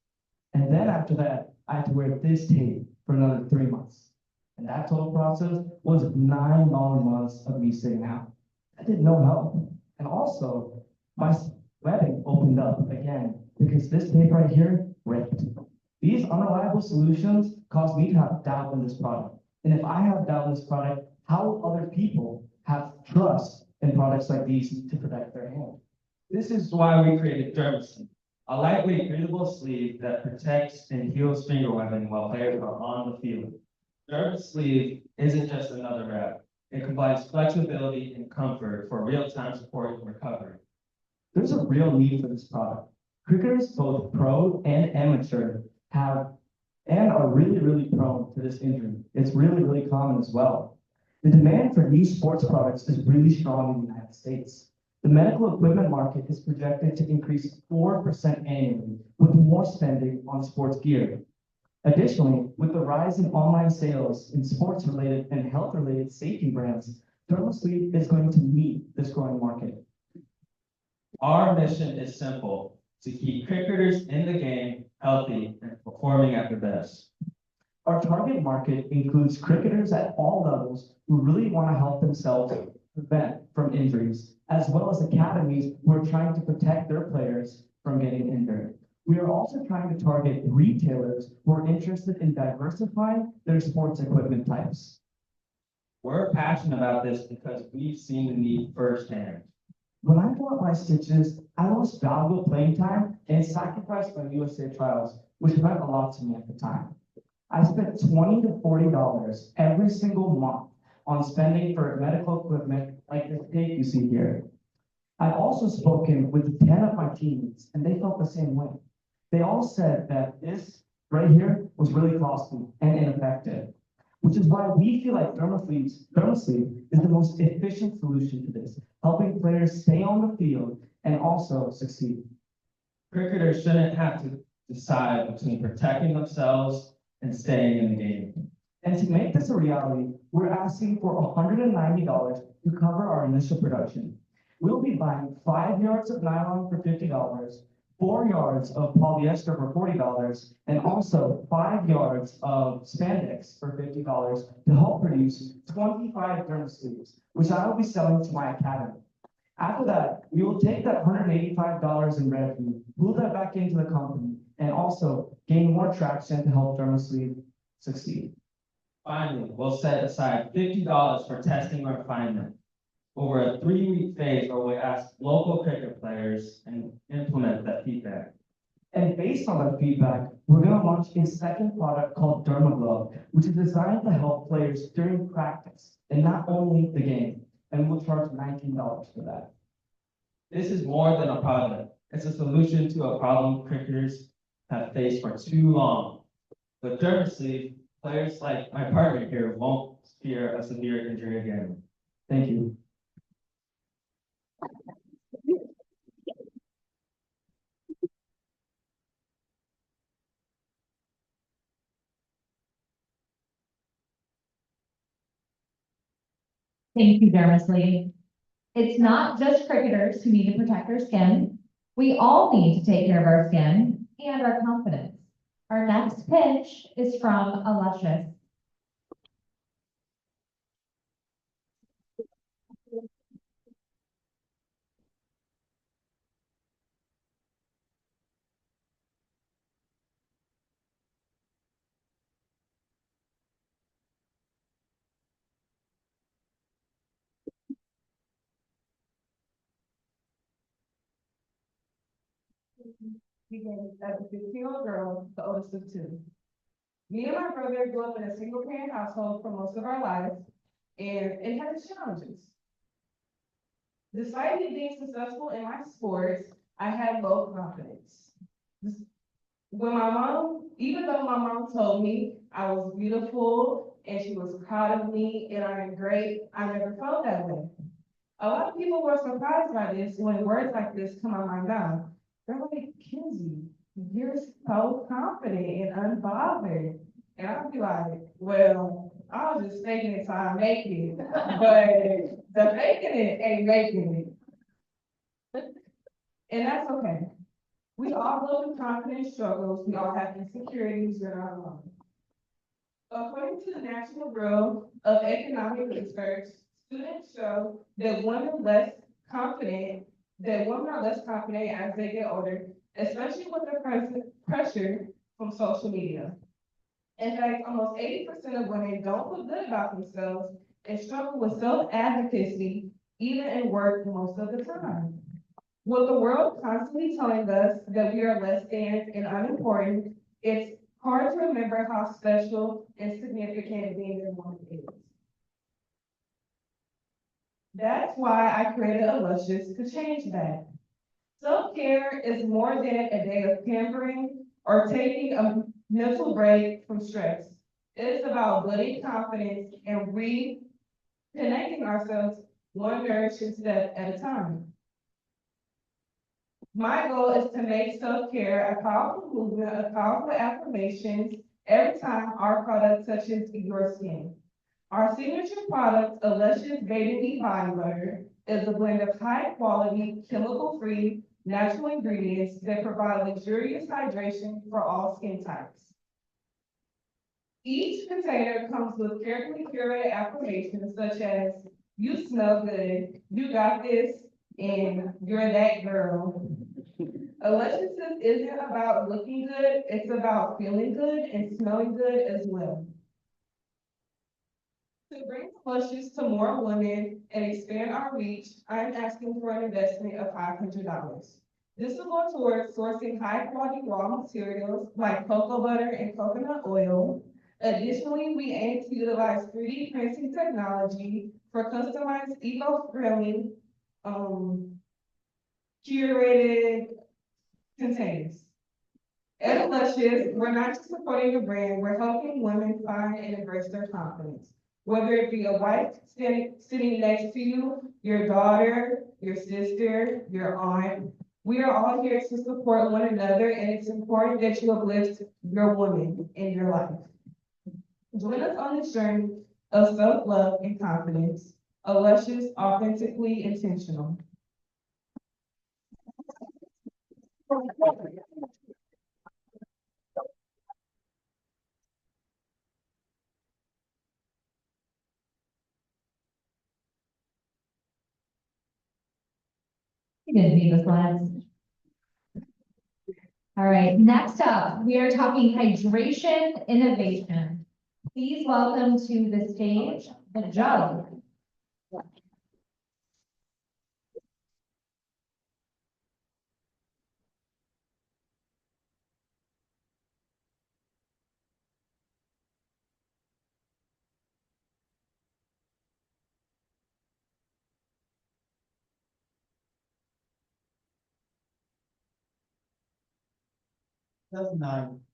And then after that, I had to wear this tape for another 3 months. And that total process was 9 long months of me sitting out. I did no help. And also, my webbing opened up again because this tape right here ripped. These unreliable solutions caused me to have doubt in this product. And if I have doubt in this product, how will other people have trust in products like these to protect their hand? This is why we created Dermis Sleeve, a lightweight breathable sleeve that protects and heals finger webbing while players are on the field. Dermis Sleeve isn't just another wrap. It combines flexibility and comfort for real-time support and recovery. There's a real need for this product. Cricketers, both pro and amateur, have and are really prone to this injury. It's really common as well. The demand for new sports products is really strong in the United States. The medical equipment market is projected to increase 4% annually, with more spending on sports gear. Additionally, with the rise in online sales in sports-related and health-related safety brands, ThermoSleep is going to meet this growing market. Our mission is simple: to keep cricketers in the game healthy and performing at their best. Our target market includes cricketers at all levels who really want to help themselves prevent from injuries, as well as academies who are trying to protect their players from getting injured. We are also trying to target retailers who are interested in diversifying their sports equipment types. We're passionate about this because we've seen the need firsthand. When I bought my stitches, I lost valuable playing time and sacrificed my USA trials, which meant a lot to me at the time. I spent $20 to $40 every single month on spending for medical equipment like this tape you see here. I've also spoken with 10 of my teammates, and they felt the same way. They all said that this right here was really costly and ineffective, which is why we feel like ThermoSleep is the most efficient solution to this, helping players stay on the field and also succeed. Cricketers shouldn't have to decide between protecting themselves and staying in the game. And to make this a reality, we're asking for $190 to cover our initial production. We'll be buying 5 yards of nylon for $50, 4 yards of polyester for $40, and also 5 yards of spandex for $50 to help produce 25 ThermoSleeves, which I will be selling to my academy. After that, we will take that $185 in revenue, move that back into the company, and also gain more traction to help ThermoSleep succeed. Finally, we'll set aside $50 for testing and refinement over a 3-week phase where we ask local cricket players and implement that feedback. And based on that feedback, we're going to launch a second product called DermaGlove, which is designed to help players during practice and not only the game. And we'll charge $19 for that. This is more than a product. It's a solution to a problem cricketers have faced for too long. With ThermoSleep, players like my partner here won't fear a severe injury again. Thank you. Thank you, Dermisley. It's not just cricketers who need to protect their skin. We all need to take care of our skin and our confidence. Our next pitch is from Aluscious. Begins as a 15-year-old girl, the oldest of 2. Me and my brother grew up in a single-parent household for most of our lives, and it had its challenges. Despite me being successful in my sports, I had low confidence. Even though my mom told me I was beautiful and she was proud of me and I'm great, I never felt that way. A lot of people were surprised by this when words like this come out my mouth. They're like, Kenzie, you're so confident and unbothered. And I'd be like, well, I was just faking it till I make it. But the faking it ain't making it. And that's okay. We all go through confidence struggles. We all have insecurities. We're not alone. According to the National Bureau of Economic Research, students show that women are less confident as they get older, especially with the pressure from social media. In fact, almost 80% of women don't feel good about themselves and struggle with self-advocacy, even in work most of the time. With the world constantly telling us that we are less than and unimportant, it's hard to remember how special and significant being a woman is. That's why I created Aluscious to change that. Self-care is more than a day of pampering or taking a mental break from stress. It is about building confidence and connecting ourselves one nourishing step at a time. My goal is to make self-care a powerful movement of powerful affirmations every time our product touches your skin. Our signature product, a luscious Baby Body Butter, is a blend of high-quality, chemical-free, natural ingredients that provide luxurious hydration for all skin types. Each container comes with carefully curated affirmations such as, "You smell good," "You got this," and "You're that girl." A luscious isn't about looking good, it's about feeling good and smelling good as well. To bring luscious to more women and expand our reach, I'm asking for an investment of $500. This will go towards sourcing high-quality raw materials like cocoa butter and coconut oil. Additionally, we aim to utilize 3D printing technology for customized eco-friendly, curated containers. At Luscious, we're not just supporting a brand, we're helping women find and embrace their confidence. Whether it be a wife sitting next to you, your daughter, your sister, your aunt, we are all here to support one another, and it's important that you uplift your woman in your life. Join us on this journey of self-love and confidence, a Luscious, authentically intentional. You didn't need the slides. All right, next up, we are talking hydration innovation. Please welcome to the stage, the jug.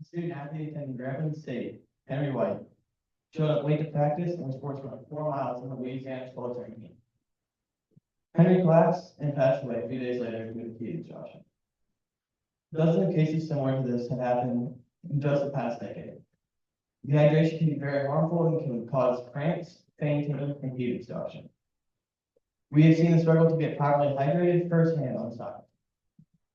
Student athlete attending Grambling State, Henry White, showed up late to practice and was forced to run 4 miles in the Louisiana military meet. Henry collapsed and passed away a few days later due to heat exhaustion. Dozens of cases similar to this have happened in just the past decade. Dehydration can be very harmful and can cause cramps, fainting, and heat exhaustion. We have seen the struggle to get properly hydrated firsthand on soccer.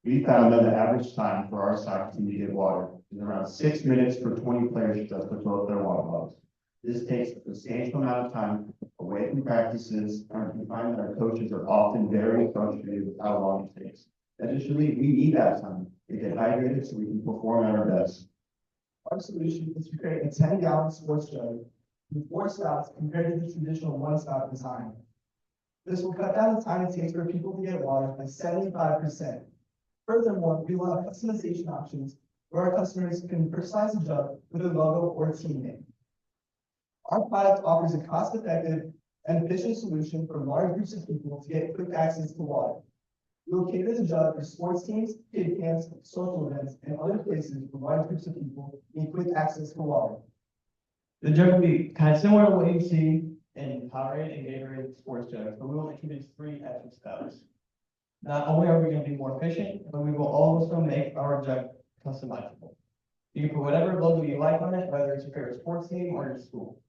We found that the average time for our soccer team to get water is around 6 minutes for 20 players just to fill up their water bottles. This takes a substantial amount of time away from practices, and we find that our coaches are often very frustrated with how long it takes. Additionally, we need that time to get hydrated so we can perform at our best. Our solution is to create a 10-gallon sports jug with 4 stops compared to the traditional 1-stop design. This will cut down the time it takes for people to get water by 75%. Furthermore, we will have customization options where our customers can personalize the jug with a logo or team name. Our product offers a cost-effective and efficient solution for large groups of people to get quick access to water. We will cater the jug for sports teams, kid camps, social events, and other places where large groups of people need quick access to water. The jug will be kind of similar to what you see in Powerade and Gatorade sports jugs, but we will introduce 3 extra steps. Not only are we going to be more efficient, but we will also make our jug customizable. You can put whatever logo you like on it, whether it's your favorite sports team or your school.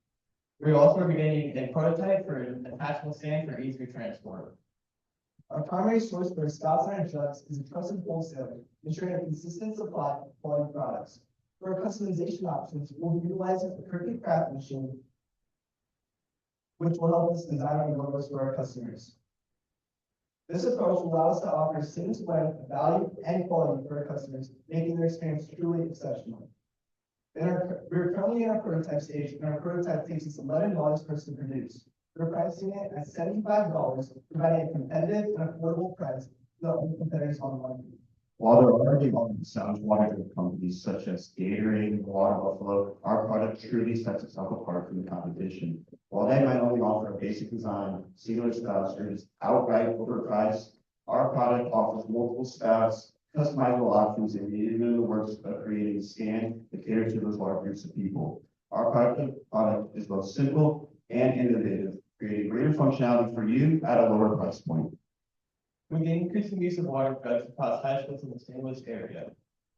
We're also beginning a prototype for an attachable stand for easier transport. Our primary source for Scott's Iron Jugs is a trusted wholesaler, ensuring a consistent supply of quality products. For our customization options, we'll utilize a Cricut craft machine, which will help us design our logos for our customers. This approach will allow us to offer a seamless blend of value and quality for our customers, making their experience truly exceptional. We're currently in our prototype stage, and our prototype takes us $11 per to produce. We're pricing it at $75, providing a competitive and affordable price to the only competitors on the market. While there are already established water drink companies such as Gatorade and Water Buffalo, our product truly sets itself apart from the competition. While they might only offer a basic design, similar styles, or just outright overpriced, our product offers multiple styles, customizable options, and even in the works of creating a stand to cater to those large groups of people. Our product is both simple and innovative, creating greater functionality for you at a lower price point. With the increasing use of water drugs across high schools in the St. Louis area,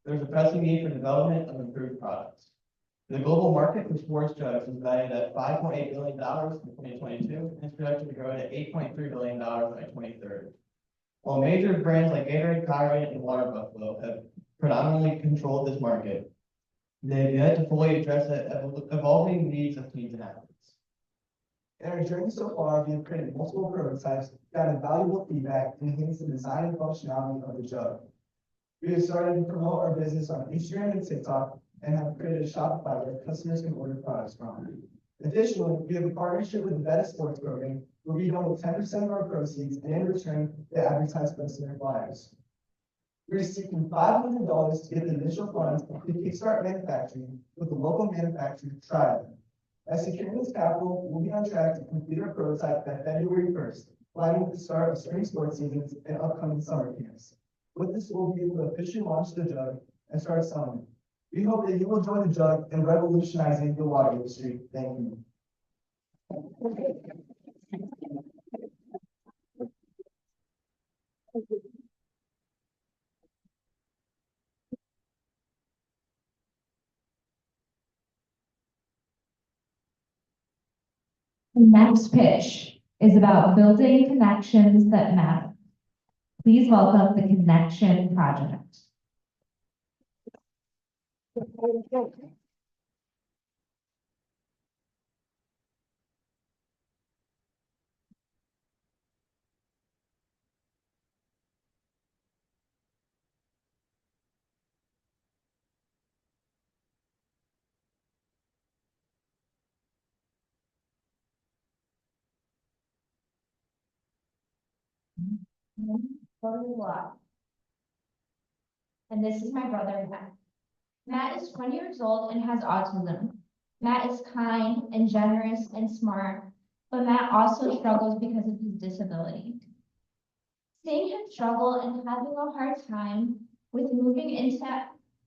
there's a pressing need for development of improved products. The global market for sports drugs is valued at $5.8 billion in 2022 and is projected to grow to $8.3 billion by 2030. While major brands like Gatorade, Powerade, and Water Buffalo have predominantly controlled this market, they have yet to fully address the evolving needs of teens and athletes. In our journey so far, we have created multiple prototypes, gotten valuable feedback, and enhanced the design and functionality of the jug. We have started to promote our business on Instagram and TikTok and have created a Shopify where customers can order products from. Additionally, we have a partnership with the Better Sports program where we donate 10% of our proceeds and in return they advertise for us in their flyers. We're seeking $500 to get the initial funds to kickstart manufacturing with the local manufacturer Triad. As securing this capital, we'll be on track to complete our prototype by February 1st, aligning with the start of spring sports seasons and upcoming summer camps. With this, we'll be able to officially launch the jug and start selling it. We hope that you will join the jug in revolutionizing the water industry. Thank you. The next pitch is about building connections that matter. Please welcome the Connection Project. And this is my brother, Matt. Matt is 20 years old and has autism. Matt is kind and generous and smart, but Matt also struggles because of his disability. Seeing him struggle and having a hard time with moving into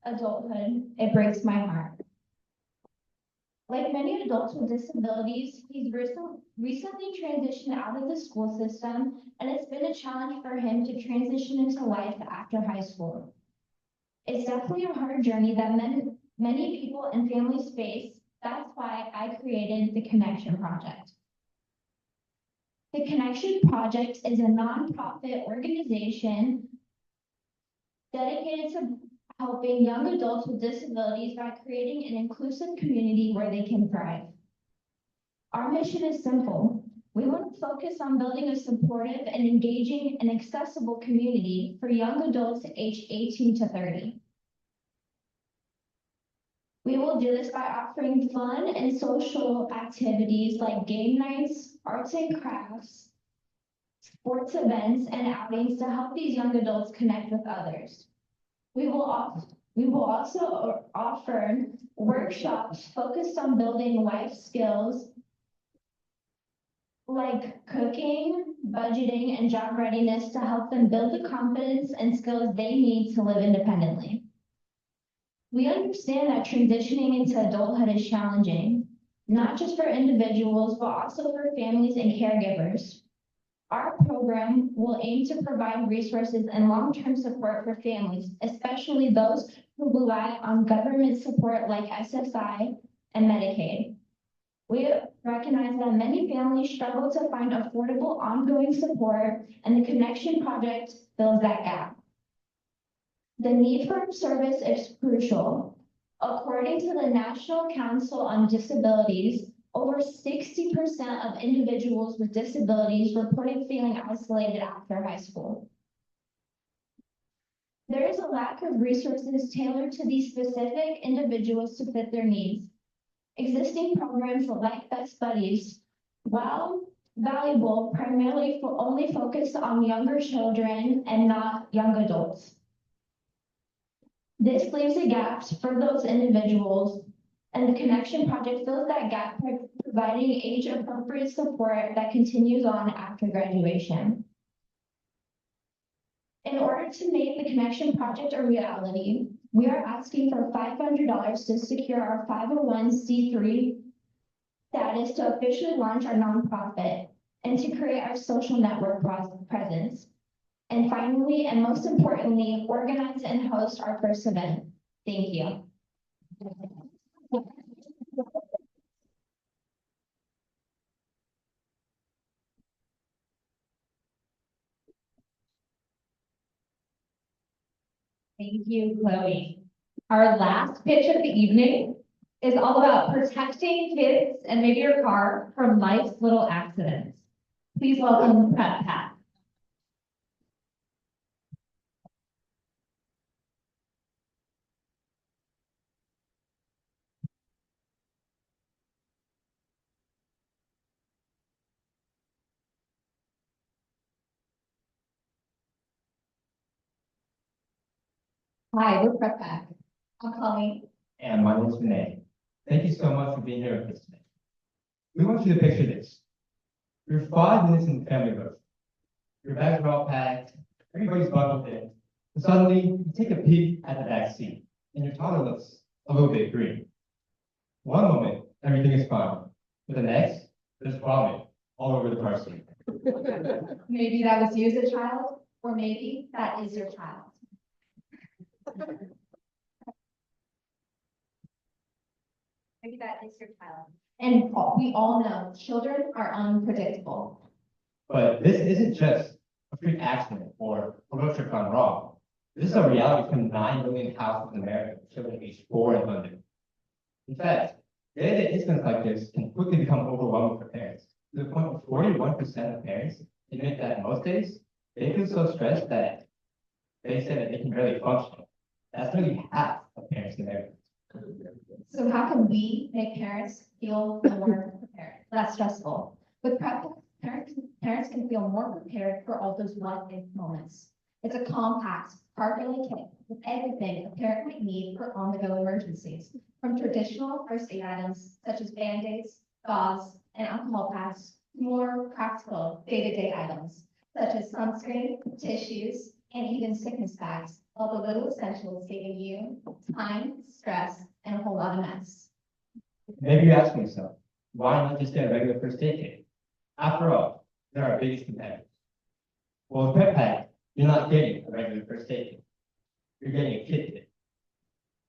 adulthood, it breaks my heart. Like many adults with disabilities, he's recently transitioned out of the school system, and it's been a challenge for him to transition into life after high school. It's definitely a hard journey that many people and families face. That's why I created the Connection Project. The Connection Project is a nonprofit organization dedicated to helping young adults with disabilities by creating an inclusive community where they can thrive. Our mission is simple. We want to focus on building a supportive and engaging and accessible community for young adults aged 18 to 30. We will do this by offering fun and social activities like game nights, arts and crafts, sports events, and outings to help these young adults connect with others. We will also offer workshops focused on building life skills like cooking, budgeting, and job readiness to help them build the confidence and skills they need to live independently. We understand that transitioning into adulthood is challenging, not just for individuals, but also for families and caregivers. Our program will aim to provide resources and long-term support for families, especially those who rely on government support like SSI and Medicaid. We recognize that many families struggle to find affordable ongoing support, and the Connection Project fills that gap. The need for service is crucial. According to the National Council on Disabilities, over 60% of individuals with disabilities reported feeling isolated after high school. There is a lack of resources tailored to these specific individuals to fit their needs. Existing programs like Best Buddies, while valuable, primarily only focus on younger children and not young adults. This leaves a gap for those individuals, and the Connection Project fills that gap by providing age-appropriate support that continues on after graduation. In order to make the Connection Project a reality, we are asking for $500 to secure our 501c3 status to officially launch our nonprofit. and to create our social network presence. And finally, and most importantly, organize and host our first event. Thank you. Thank you, Chloe. Our last pitch of the evening is all about protecting kids and maybe your car from life's little accidents. Please welcome Prep Pat. Hi, we're Prep Pack. I'm Chloe. And my name is Renee. Thank you so much for being here with us today. We want you to picture this. You're 5 minutes in the family road. Your bags are all packed, everybody's buckled in. And suddenly, you take a peek at the back seat, and your toddler looks a little bit green. One moment, everything is fine. But the next, there's vomit all over the car seat. Maybe that was you as a child, or maybe that is your child. Maybe that is your child. And we all know children are unpredictable. But this isn't just a freak accident or a road trip gone wrong. This is a reality from 9 million households in America with children aged 4 and under. In fact, day-to-day incidents like this can quickly become overwhelming for parents, to the point where 41% of parents admit that most days they feel so stressed that they say that they can barely function. That's nearly half of parents in America. So how can we make parents feel more prepared, less stressful? With prep, parents can feel more prepared for all those what-if moments. It's a compact, park-friendly kit with everything a parent might need for on-the-go emergencies, from traditional first aid items such as Band-Aids, gauze, and alcohol pads, to more practical day-to-day items such as sunscreen, tissues, and even sickness bags. All the little essentials saving you time, stress, and a whole lot of mess. Maybe you're asking yourself, why not just get a regular first aid kit? After all, they're our biggest competitors. Well, with Prep Pack, you're not getting a regular first aid kit. You're getting a kit kit.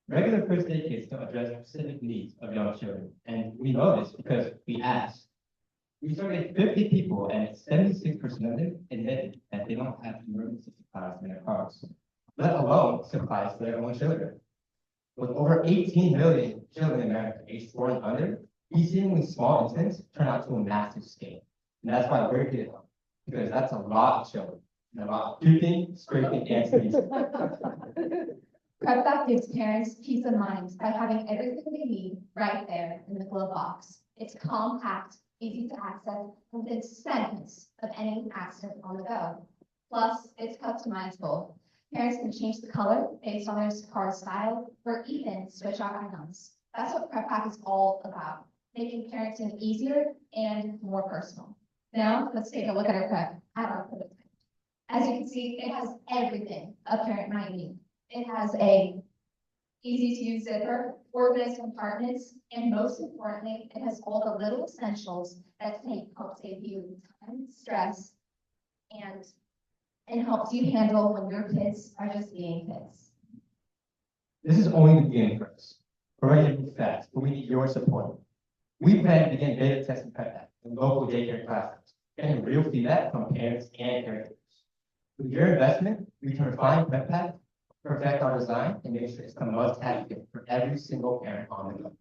Regular first aid kits don't address specific needs of young children, and we know this because we asked. We surveyed 50 people, and 76% of them admitted that they don't have emergency supplies in their cars, let alone supplies for their own children. With over 18 million children in America aged 4 and under, these seemingly small incidents turn out to a massive scale. And that's why we're here, because that's a lot of children, and a lot of puking, scraping, and sneezing. Prep Pack gives parents peace of mind by having everything they need right there in the glove box. It's compact, easy to access, and within seconds of any accident on the go. Plus, it's customizable. Parents can change the color based on their car style, or even switch out items. That's what Prep Pack is all about, making parenting easier and more personal. Now, let's take a look at our prototype. As you can see, it has everything a parent might need. It has a easy-to-use zipper, organized compartments, and most importantly, it has all the little essentials that help save you time, stress, and helps you handle when your kids are just being kids. This is only the beginning for us. We're ready to move fast, but we need your support. We plan to begin beta testing Prep Pack in local daycare classrooms, getting real feedback from parents and caregivers. With your investment, we can refine Prep Pack, perfect our design, and make sure it's the must-have kit for every single parent on the go.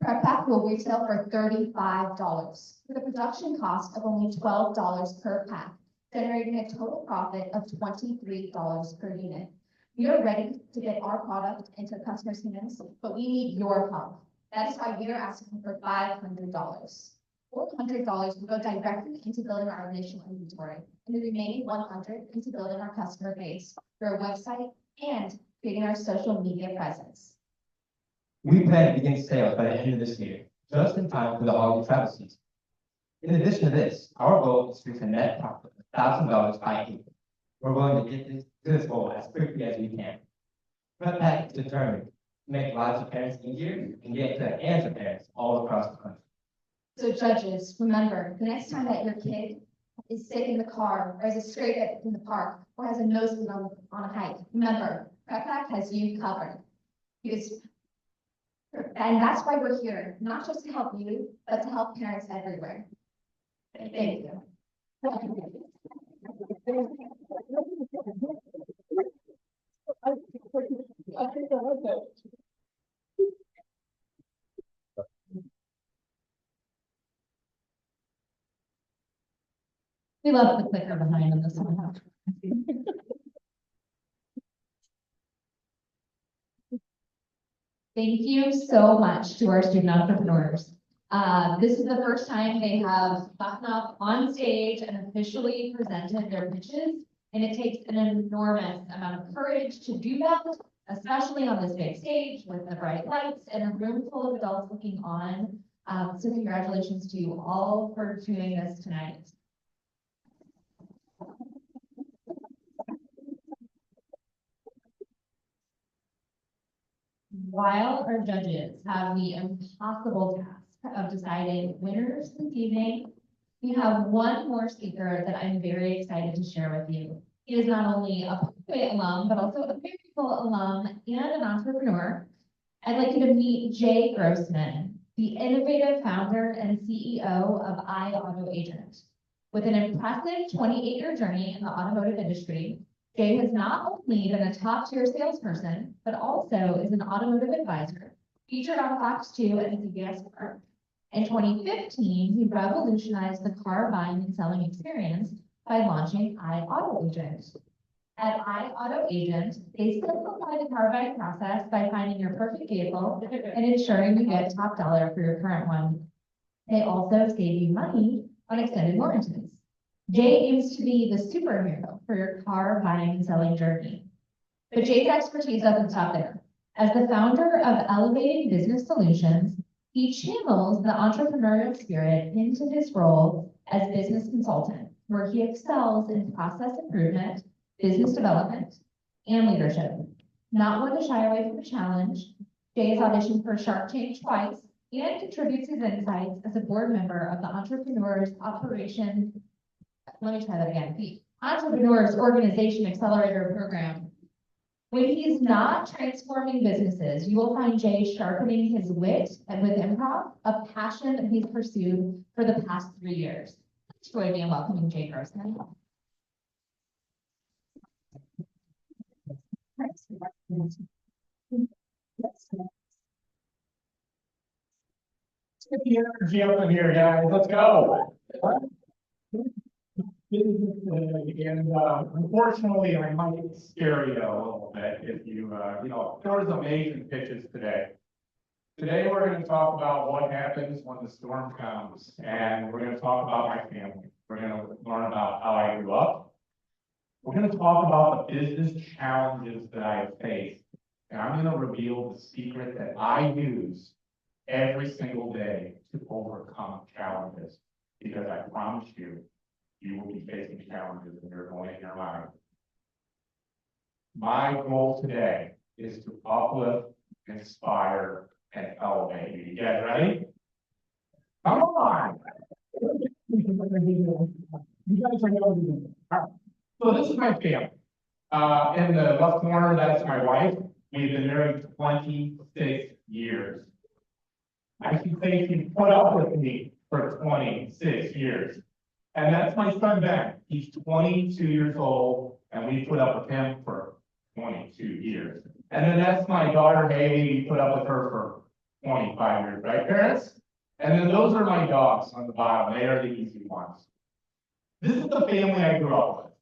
Prep Pack will retail for $35, with a production cost of only $12 per pack, generating a total profit of $23 per unit. We are ready to get our product into customers' hands, but we need your help. That is why we are asking for $500. $400 will go directly into building our initial inventory, and the remaining $100 into building our customer base through our website and creating our social media presence. We plan to begin sales by the end of this year, just in time for the holiday travel season. In addition to this, our goal is to reach a net profit of $1,000 by April. We're willing to get to this goal as quickly as we can. Prep Pack is determined to make lives of parents easier and get into the hands of parents all across the country. So judges, remember, the next time that your kid is sick in the car, or has a scrape in the park, or has a nosebleed on a hike, remember, Prep Pack has you covered. Because, and that's why we're here, not just to help you, but to help parents everywhere. Thank you. We love the clicker behind on this one. Thank you so much to our student entrepreneurs. This is the first time they have gotten up on stage and officially presented their pitches. And it takes an enormous amount of courage to do that, especially on this big stage with the bright lights and a room full of adults looking on. So congratulations to you all for doing this tonight. While our judges have the impossible task of deciding winners this evening, we have one more speaker that I'm very excited to share with you. He is not only a Parkway alum, but also a Maryville alum and an entrepreneur. I'd like you to meet Jay Grossman, the innovative founder and CEO of iAuto Agent. With an impressive 28-year journey in the automotive industry, Jay has not only been a top-tier salesperson, but also is an automotive advisor, featured on Fox 2 and CBS 4. In 2015, he revolutionized the car buying and selling experience by launching iAuto Agent. At iAuto Agent, they simplify the car buying process by finding your perfect vehicle and ensuring you get top dollar for your current one. They also save you money on extended warranties. Jay aims to be the superhero for your car buying and selling journey. But Jay's expertise doesn't stop there. As the founder of Elevating Business Solutions, he channels the entrepreneurial spirit into his role as business consultant, where he excels in process improvement, business development, and leadership. Not one to shy away from a challenge, Jay has auditioned for Shark Tank twice and contributes his insights as a board member of the Entrepreneurs the Entrepreneurs Organization Accelerator Program. When he's not transforming businesses, you will find Jay sharpening his wit and with improv, a passion that he's pursued for the past 3 years. Please join me in welcoming Jay Grossman. Get the energy up in here, guys. Let's go. And unfortunately, I might scare you a little bit if you, there was amazing pitches today. Today, we're going to talk about what happens when the storm comes, and we're going to talk about my family. We're going to learn about how I grew up. We're going to talk about the business challenges that I have faced, and I'm going to reveal the secret that I use every single day to overcome challenges, because I promise you, you will be facing challenges when you're going in your life. My goal today is to uplift, inspire, and elevate you. You guys ready? Come on! You guys are going to So this is my family. In the left corner, that's my wife. We've been married 26 years. I should say she put up with me for 26 years. And that's my son, Ben. He's 22 years old, and we put up with him for 22 years. And then that's my daughter, Haley. We put up with her for 25 years, right, parents? And then those are my dogs on the bottom. They are the easy ones. This is the family I grew up with.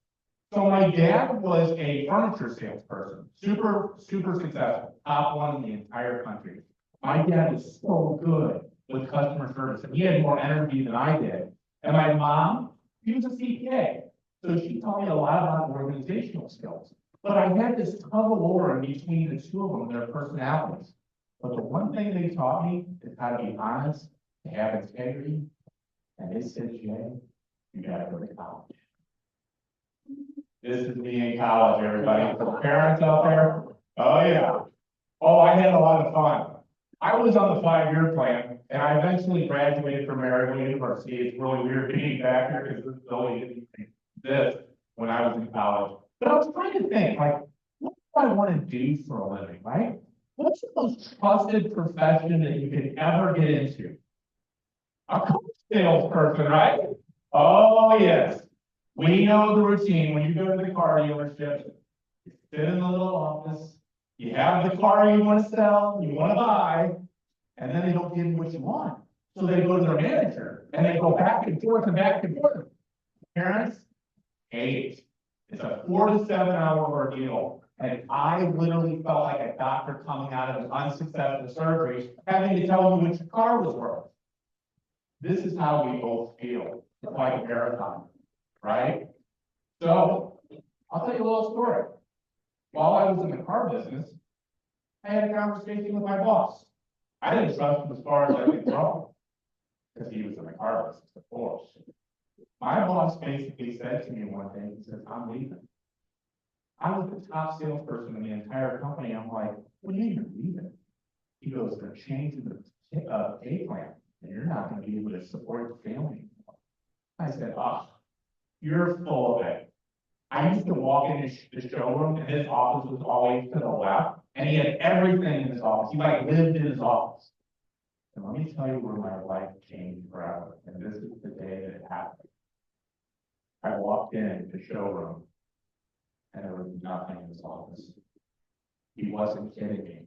So my dad was a furniture salesperson, super successful, top one in the entire country. My dad was so good with customer service, and he had more energy than I did. And my mom, she was a CPA, so she taught me a lot about organizational skills. But I had this tug of war in between the two of them, their personalities. But the one thing they taught me is how to be honest, to have integrity, and they said, Jay, you gotta go to college. This is me in college, everybody. For the parents out there, oh yeah. Oh, I had a lot of fun. I was on the 5-year plan, and I eventually graduated from Maryville University. It's really weird being back here because this building didn't exist when I was in college. But I was trying to think, like, what do I want to do for a living, right? What's the most trusted profession that you could ever get into? A car salesperson, right? Oh, yes. We know the routine. When you go to the car dealership, you sit in the little office, you have the car you want to sell, you want to buy, and then they don't give you what you want. So they go to their manager, and they go back and forth and back and forth. Parents, hate it. It's a 4 to 7 hour ordeal. And I literally felt like a doctor coming out of an unsuccessful surgery, having to tell you which car was worth. This is how we both feel. It's like a marathon, right? So I'll tell you a little story. While I was in the car business, I had a conversation with my boss. I didn't trust him as far as I could go, because he was in the car business, of course. My boss basically said to me one day, he says, I'm leaving. I was the top salesperson in the entire company. I'm like, what do you mean you're leaving? He goes, they're changing the pay plan, and you're not going to be able to support your family anymore. I said, you're full of it. I used to walk in the showroom, and his office was always to the left, and he had everything in his office. He like lived in his office. And let me tell you where my life changed forever, and this is the day that it happened. I walked in the showroom, and there was nothing in his office. He wasn't kidding me.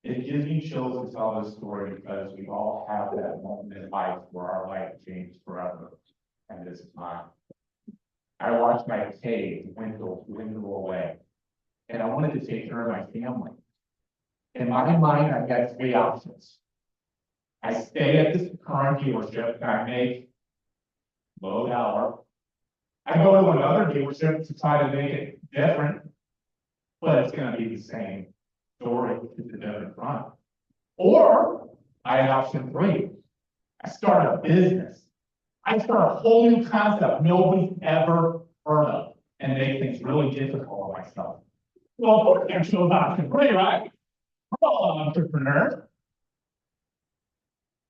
It gives me chills to tell this story because we all have that moment in life where our life changed forever, and this is mine. I watched my pay dwindle away, and I wanted to take care of my family. In my mind, I had 3 options. I stay at this current dealership and I make low dollar. I go to another dealership to try to make it different, but it's going to be the same story, just a different front. Or I had option 3. I start a business. I start a whole new concept nobody's ever heard of and make things really difficult on myself. Well, of course, I chose option 3, right? We're all entrepreneurs.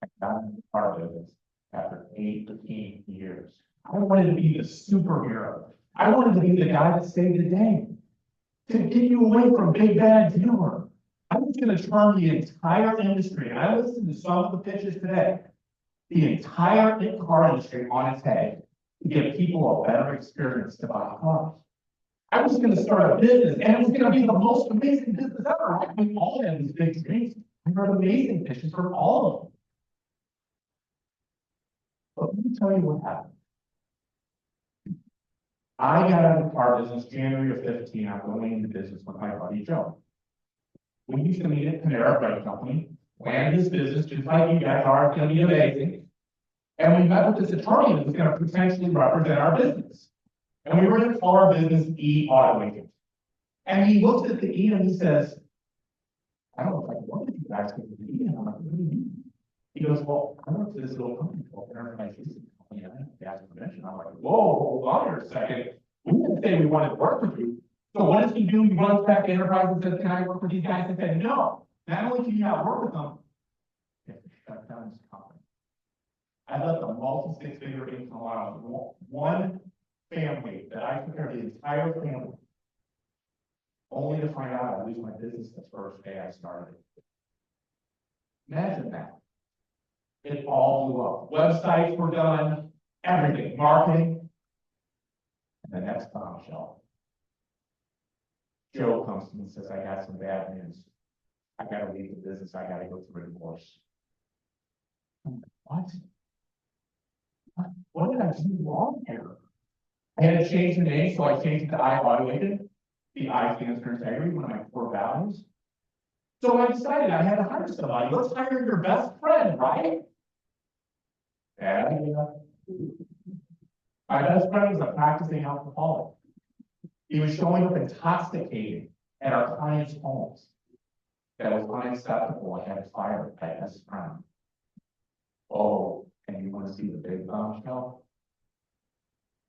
I got into the car business after 18 years. I wanted to be the superhero. I wanted to be the guy that saved the day. To get you away from big bad dealer. I was going to turn the entire industry, and I listened to some of the pitches today, the entire car industry on its head to give people a better experience to buy cars. I was going to start a business, and it was going to be the most amazing business ever. We all had these big dreams. I heard amazing pitches from all of them. But let me tell you what happened. I got out of the car business January of 15. I'm going into business with my buddy Joe. We used to meet at Panera Bread Company, planned this business just like you guys are. It's going to be amazing. And we met with this attorney that was going to potentially represent our business. And we were going to call our business E Auto Agent. And he looks at the E and he says, I don't know if I can work with you guys with the E. And I'm like, what do you mean? He goes, well, I work for this little company called Enterprise Leasing Company. And I have to ask permission. I'm like, whoa, hold on here a second. We didn't say we wanted to work with you. So what does he do? He runs back to Enterprise and says, can I work with these guys? And said, no, not only can you not work with them, you have to shut down this company. I left a multi-six-figure income on one family that I took care of the entire family, only to find out I lose my business the first day I started. Imagine that. It all blew up. Websites were done, everything, marketing. And the next bombshell. Joe comes to me and says, I got some bad news. I got to leave the business. I got to go through a divorce. I'm like, what? What did I do wrong here? I had to change the name, so I changed it to I Auto Agent. The I stands for integrity, one of my core values. So I decided I had to hire somebody. Let's hire your best friend, right? Bad idea. My best friend was a practicing alcoholic. He was showing up intoxicated at our clients' homes. That was unacceptable. I had to fire my best friend. Oh, and you want to see the big bombshell?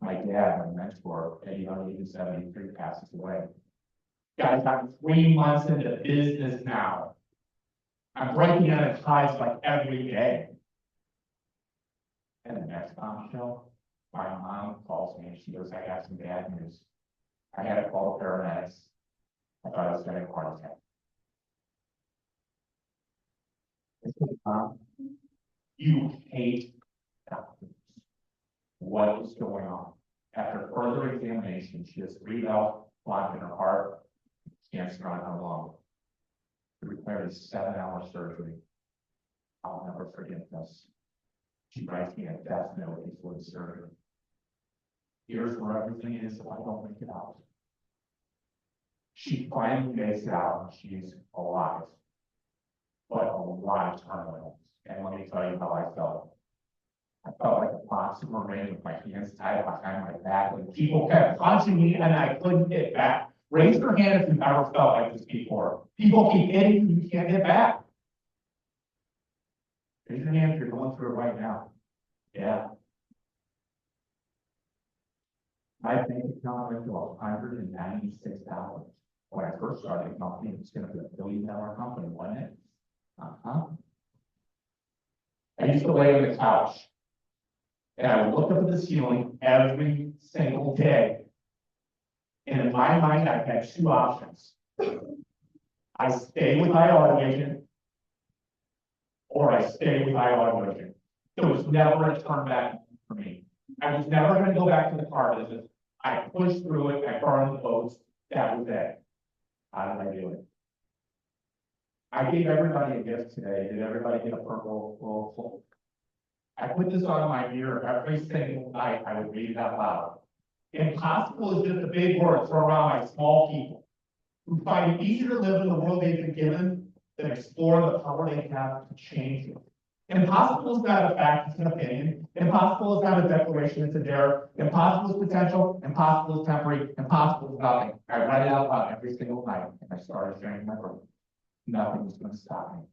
My dad, my mentor, at young age of 73, passes away. Guys, I'm 3 months into business now. I'm breaking out of ties like every day. And the next bombshell, my mom calls me and she goes, I got some bad news. I had to call the paramedics. I thought I was getting a heart attack. I said, Mom, you hate doctors. What is going on? After further examination, she has 3 valve block in her heart, cancer on her lung. It required a 7-hour surgery. I'll never forget this. She writes me a death note before the surgery. Here's where everything is if I don't make it out. She finally makes it out and she's alive. But a lot of turmoil. And let me tell you how I felt. I felt like a boxer marine with my hands tied behind my back, and people kept punching me and I couldn't hit back. Raise your hand if you've ever felt like this before. People keep hitting you, you can't hit back. Raise your hand if you're going through it right now. Yeah. My bank account went to $196. When I first started the company, it was going to be $1 billion company, wasn't it? I used to lay on the couch and I would look up at the ceiling every single day. And in my mind, I had 2 options. I stay with my automation or I stay with my automation. There was never a turn back for me. I was never going to go back to the car business. I pushed through it. I burned the boats. That was it. How did I do it? I gave everybody a gift today. Did everybody get a purple little? I put this on my mirror every single night. I would read it out loud. Impossible is just a big word thrown around by small people who find it easier to live in the world they've been given than explore the power they have to change it. Impossible is not a fact, it's an opinion. Impossible is not a declaration, it's a dare. Impossible is potential, impossible is temporary, impossible is nothing. I read it out loud every single night and I started sharing my room. Nothing was going to stop me.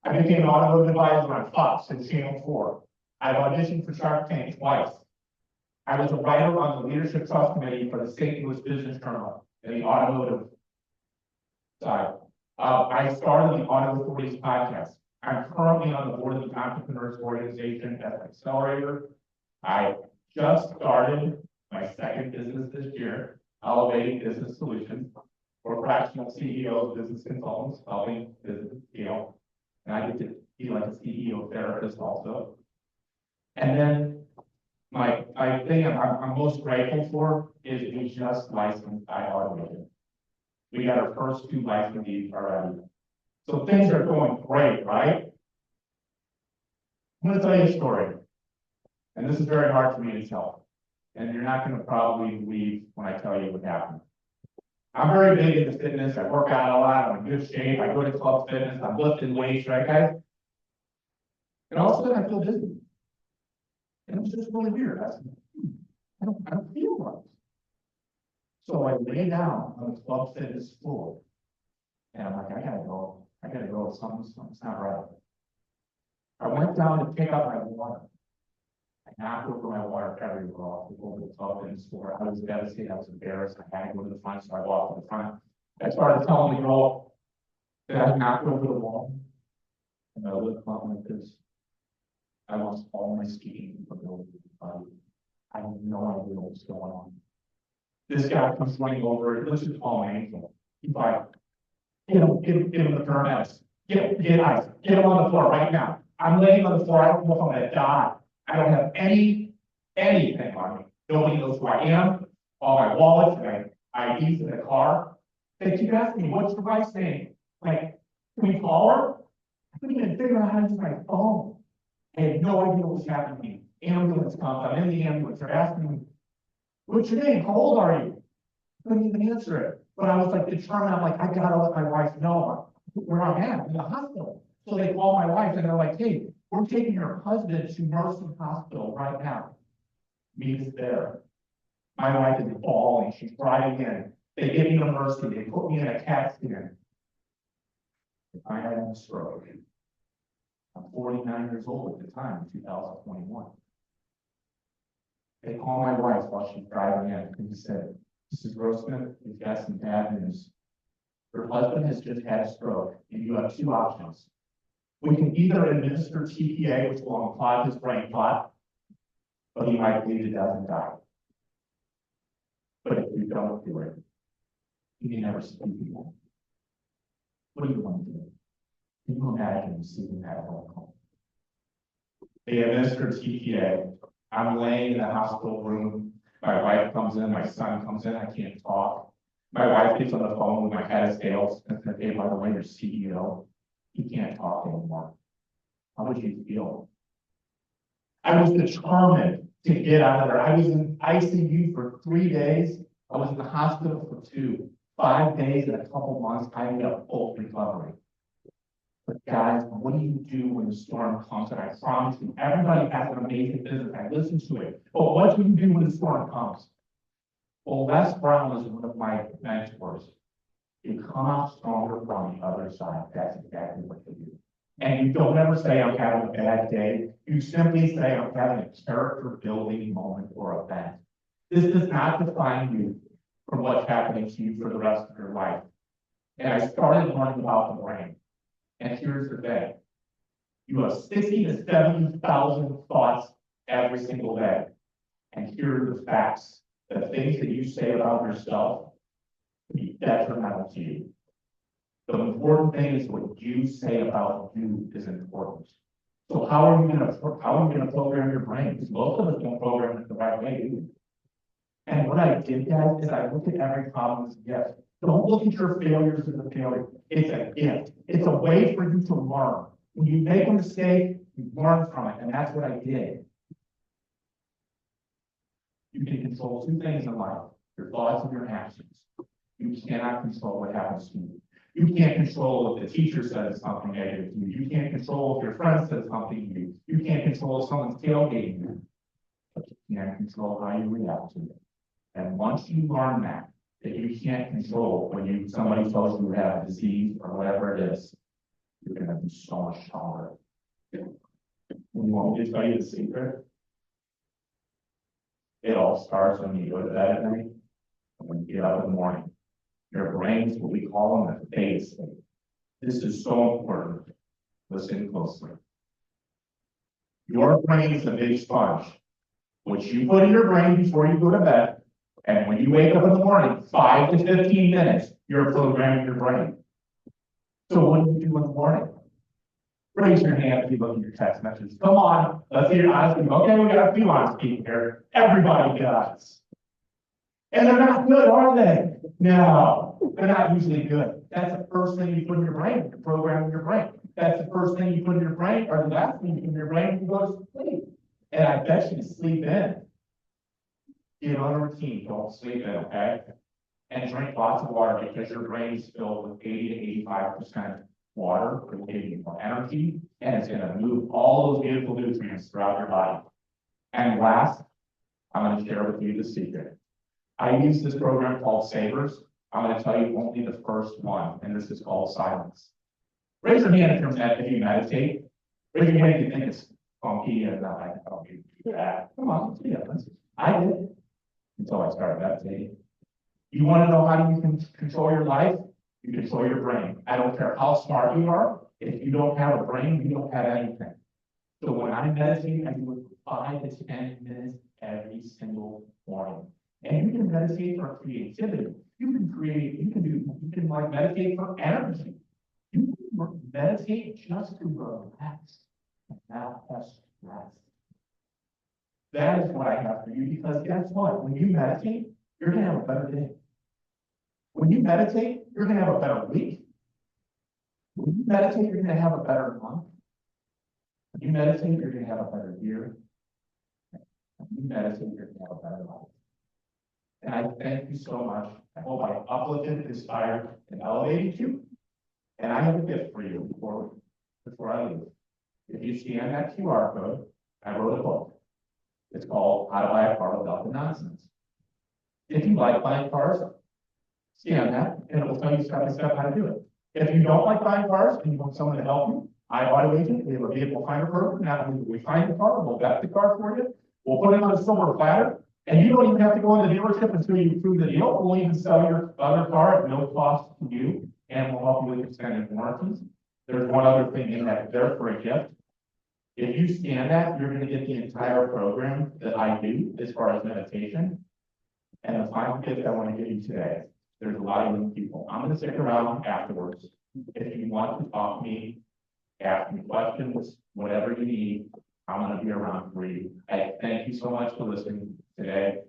I became an automotive advisor on Fox and Channel 4. I've auditioned for Shark Tank twice. I was a writer on the Leadership Trust Committee for the St. Louis Business Journal in the automotive side. I started the Auto Authorities podcast. I'm currently on the board of the Entrepreneurs Organization as an accelerator. I just started my second business this year, Elevating Business Solutions, for fractional CEOs, business consultants, helping business scale. And I get to be like a CEO therapist also. And then my thing I'm most grateful for is we just licensed iAutomation. We got our first 2 licensees already. So things are going great, right? I'm going to tell you a story. And this is very hard for me to tell. And you're not going to probably believe when I tell you what happened. I'm very big into fitness. I work out a lot. I'm in good shape. I go to club fitness. I'm lifting weights, right, guys? And all of a sudden, I feel dizzy. And it's just really weird. I don't feel right. So I lay down on the club fitness floor. And I'm like, I gotta go. Something's not right. I went down to pick up my water. I knocked over my water everywhere off over the club fitness floor. I was devastated. I was embarrassed. I had to go to the front, so I walked to the front. I started telling the girl that I knocked over the wall. And I looked up like this. I lost all my skiing ability. I have no idea what's going on. This guy comes running over. Let's just call him Angel. He's like, get him the paramedics. Get ice. Get him on the floor right now. I'm laying on the floor. I don't know if I'm gonna die. I don't have anything on me. Nobody knows who I am. All my wallets and my IDs in the car. They keep asking me, what's your wife's name? Like, can we call her? I couldn't even figure out how to use my phone. I had no idea what was happening. Ambulance comes. I'm in the ambulance. They're asking me, what's your name? How old are you? I couldn't even answer it. But I was like determined. I'm like, I gotta let my wife know where I'm at in the hospital. So they call my wife and they're like, hey, we're taking your husband to Mercy Hospital right now. Meet us there. My wife is bawling. She's driving in. They get me to Mercy. They put me in a CAT scan. I had a stroke. I'm 49 years old at the time, in 2021. They call my wife while she's driving in and he said, Mrs. Grossman, we've got some bad news. Your husband has just had a stroke, and you have two options. We can either administer TPA, which will unclog his brain clot, but he might bleed to death and die. But if you don't do it, you may never see people. What do you want to do? Can you imagine receiving that phone call? They administer TPA. I'm laying in the hospital room. My wife comes in, my son comes in, I can't talk. My wife gets on the phone with my head of sales and says, hey, by the way, your CEO, he can't talk anymore. How would you feel? I was determined to get out of there. I was in ICU for 3 days. I was in the hospital for 2. 5 days and a couple months, I ended up full recovery. But guys, what do you do when the storm comes? And I promise you, everybody has an amazing business. I listen to it. But what do you do when the storm comes? Well, Les Brown is one of my mentors. You come out stronger from the other side. That's exactly what you do. And you don't ever say, I'm having a bad day. You simply say, I'm having a character building moment or event. This does not define you from what's happening to you for the rest of your life. And I started learning about the brain. And here's the thing. You have 60 to 70,000 thoughts every single day. And here are the facts. The things that you say about yourself can be detrimental to you. The important thing is what you say about you is important. So how are you going to program your brain? Because most of us don't program it the right way, do we? And what I did, guys, is I looked at every problem as a gift. Don't look at your failures as a failure. It's a gift. It's a way for you to learn. When you make a mistake, you learn from it, and that's what I did. You can control 2 things in life, your thoughts and your actions. You cannot control what happens to you. You can't control if the teacher says something negative to you. You can't control if your friend says something to you. You can't control if someone's tailgating you. But you can control how you react to it. And once you learn that you can't control when somebody tells you you have a disease or whatever it is, you're going to be so much stronger. You want me to tell you the secret? It all starts when you go to bed at night and when you get up in the morning. Your brain is what we call them a theta state. This is so important. Listen closely. Your brain is a big sponge, which you put in your brain before you go to bed. And when you wake up in the morning, 5 to 15 minutes, you're programming your brain. So what do you do in the morning? Raise your hand if you look at your text messages. Come on, let's hear your honesty. Okay, we got a few honest people here. Everybody does. And they're not good, are they? No, they're not usually good. That's the first thing you put in your brain, you're programming your brain. That's the first thing you put in your brain, or the last thing you put in your brain when you go to sleep. And I bet you sleep in. Get on a routine, don't sleep in, okay? And drink lots of water because your brain is filled with 80 to 85% water. It will give you more energy, and it's going to move all those beautiful nutrients throughout your body. And last, I'm going to share with you the secret. I use this program called Savers. I'm going to tell you only the first one, and this is called silence. Raise your hand if you meditate. Raise your hand if you think it's funky and not like, oh, you do that. Come on, let's be honest. I did until I started meditating. You want to know how you can control your life? You control your brain. I don't care how smart you are. If you don't have a brain, you don't have anything. So when I meditate, I do it 5 to 10 minutes every single morning. And you can meditate for creativity. You can like meditate for energy. You can meditate just to relax. Now that's rest. That is what I have for you, because guess what? When you meditate, you're going to have a better day. When you meditate, you're going to have a better week. When you meditate, you're going to have a better month. When you meditate, you're going to have a better year. When you meditate, you're going to have a better life. And I thank you so much. I hope I uplifted, inspired, and elevated you. And I have a gift for you before I leave. If you scan that QR code, I wrote a book. It's called How to Buy a Car Without the Nonsense. If you like buying cars, scan that, and it will tell you step by step how to do it. If you don't like buying cars and you want someone to help you, Auto Agent, we have a vehicle finder program. Not only do we find the car, we'll vet the car for you. We'll put it on a silver platter, and you don't even have to go in the dealership until you approve the deal. We'll even sell your other car at no cost to you. and we'll help you with extended warranties. There's one other thing in that, there for a gift. If you scan that, you're gonna get the entire program that I do as far as meditation. And the final gift I wanna give you today, there's a lot of young people. I'm gonna stick around afterwards. If you want to talk to me, ask me questions, whatever you need, I'm gonna be around for you. I thank you so much for listening today.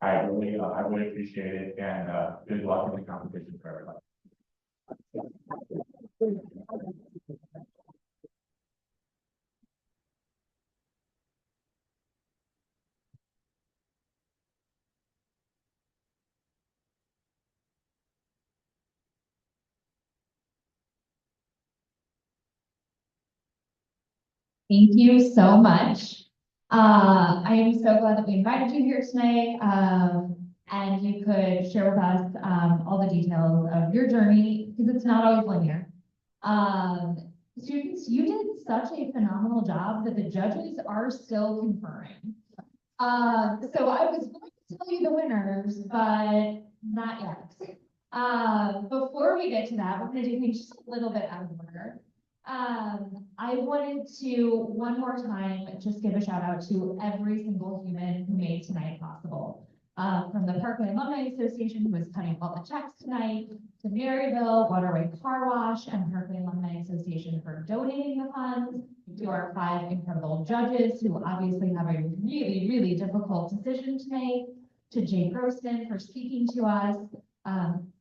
I really appreciate it, and, good luck in the competition for everybody. Thank you so much. I am so glad that we invited you here tonight, and you could share with us, all the details of your journey, because it's not always linear. Students, you did such a phenomenal job that the judges are still conferring. So I was going to tell you the winners, but not yet. Before we get to that, we're gonna do things just a little bit out of order. I wanted to, one more time, just give a shout out to every single human who made tonight possible. From the Parkway Alumni Association, who was cutting all the checks tonight, to Maryville, Waterway Car Wash, and Parkway Alumni Association for donating the funds, to our 5 incredible judges who obviously have a really, really difficult decision to make, to Jay Grossman for speaking to us.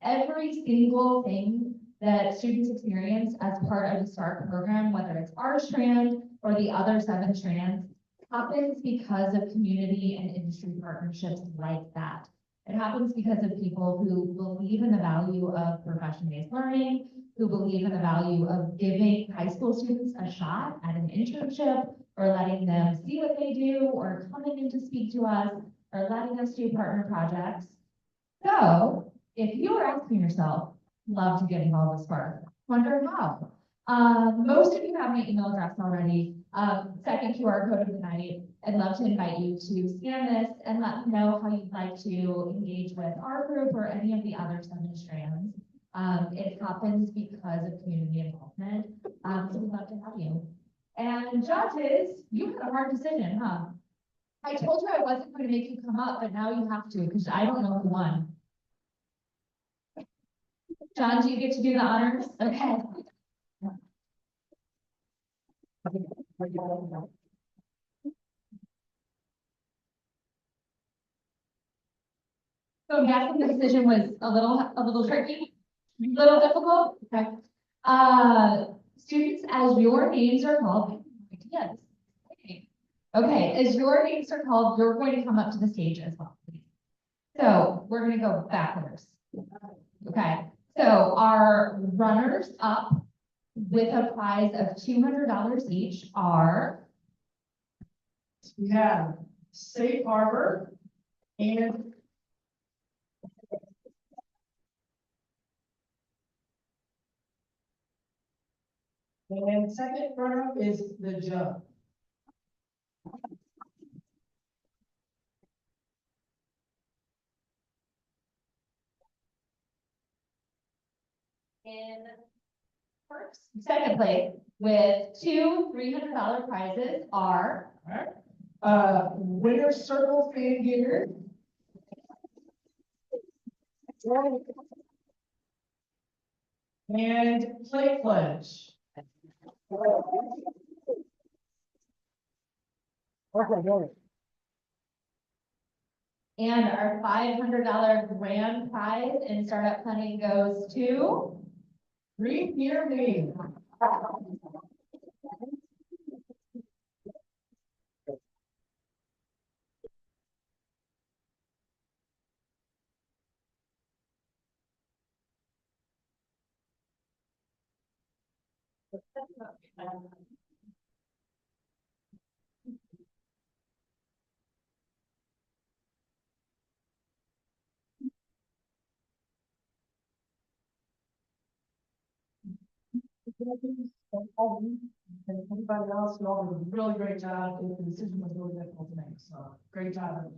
Every single thing that students experience as part of the SPARK program, whether it's our strand or the other 7 strands, happens because of community and industry partnerships like that. It happens because of people who believe in the value of profession-based learning, who believe in the value of giving high school students a shot at an internship, or letting them see what they do, or coming in to speak to us, or letting us do partner projects. So if you're asking yourself, love to get involved with Spark, wonder how. Most of you have my email address already. Second QR code of the night. I'd love to invite you to scan this and let me know how you'd like to engage with our group or any of the other 7 strands. It happens because of community involvement. So we'd love to have you. And judges, you had a hard decision, huh? I told you I wasn't going to make you come up, but now you have to, because I don't know who won. John, do you get to do the honors? Okay. So yes, the decision was a little tricky, a little difficult. Okay. Students, as your names are called, yes. Okay, as your names are called, you're going to come up to the stage as well, please. So we're going to go backwards. Okay. So our runners up with a prize of $200 each are. We have Safe Harbor and second runner-up is the Jug. In second place with 2 $300 prizes are Winner Circle Fan Gear. And Plate Pledge. and our $500 grand prize in startup funding goes to Read your name. And everybody else, you all did a really great job. The decision was really difficult to make, so great job.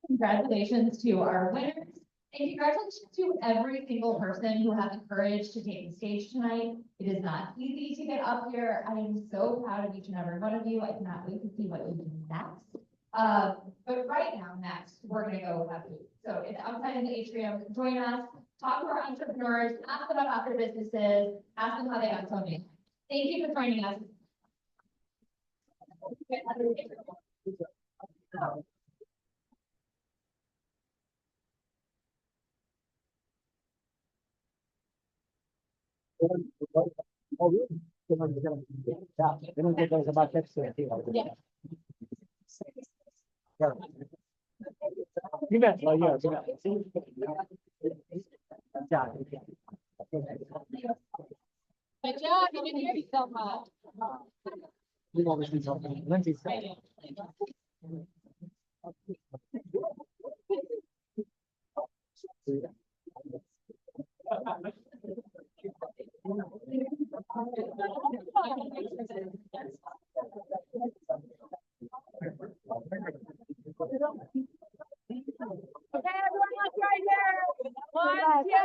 Congratulations to our winners. And congratulations to every single person who had the courage to take the stage tonight. It is not easy to get up here. I am so proud of each and every one of you. I cannot wait to see what you do next. But right now, next, we're gonna go have food. So it's outside in the atrium. Join us, talk to our entrepreneurs, ask them about their businesses, ask them how they got so amazing. Thank you for joining us. Good job, you didn't hear yourself much. Okay, everyone, let's right here. 1, 2.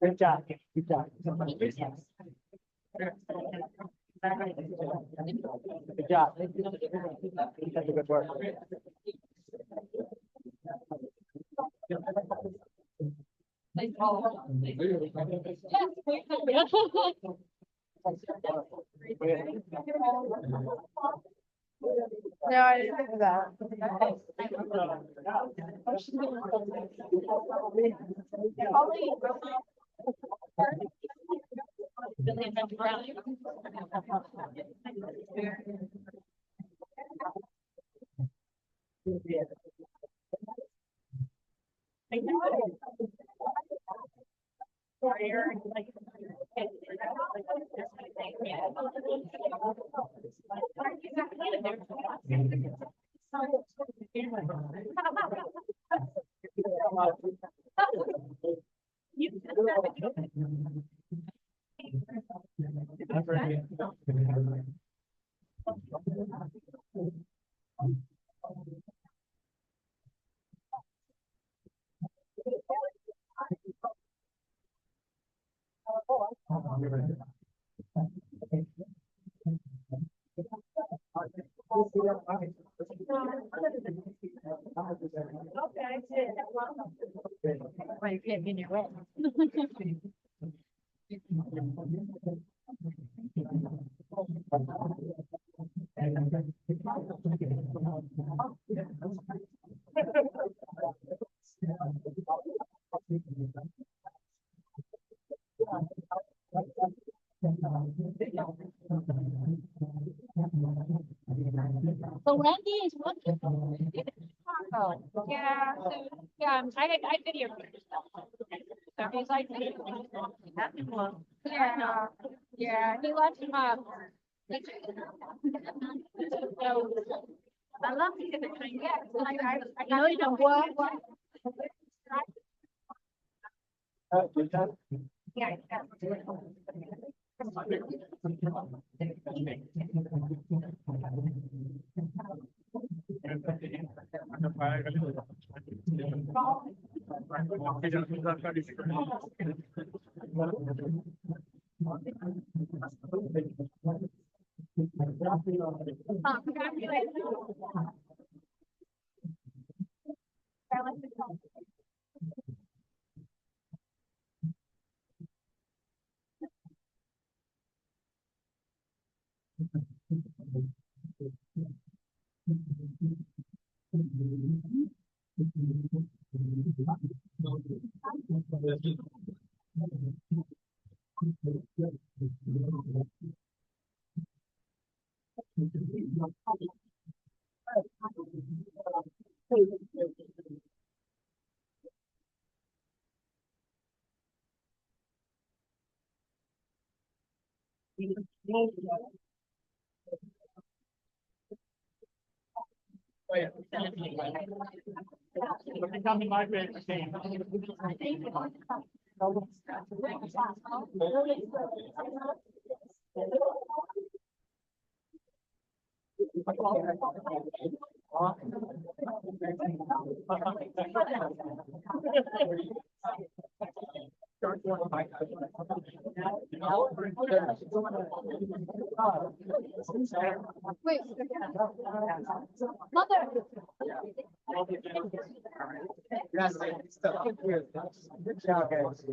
Good job. Good job. Good job. Keep up the good work. No, I didn't think of that. Well, you can't be in your way. So Randy is looking. Oh, yeah, so, yeah, I video. So he's like. Yeah, yeah, he left him up. So, I love it. Yeah, I know you know what? Yeah. Wait. Mother. Good job, guys.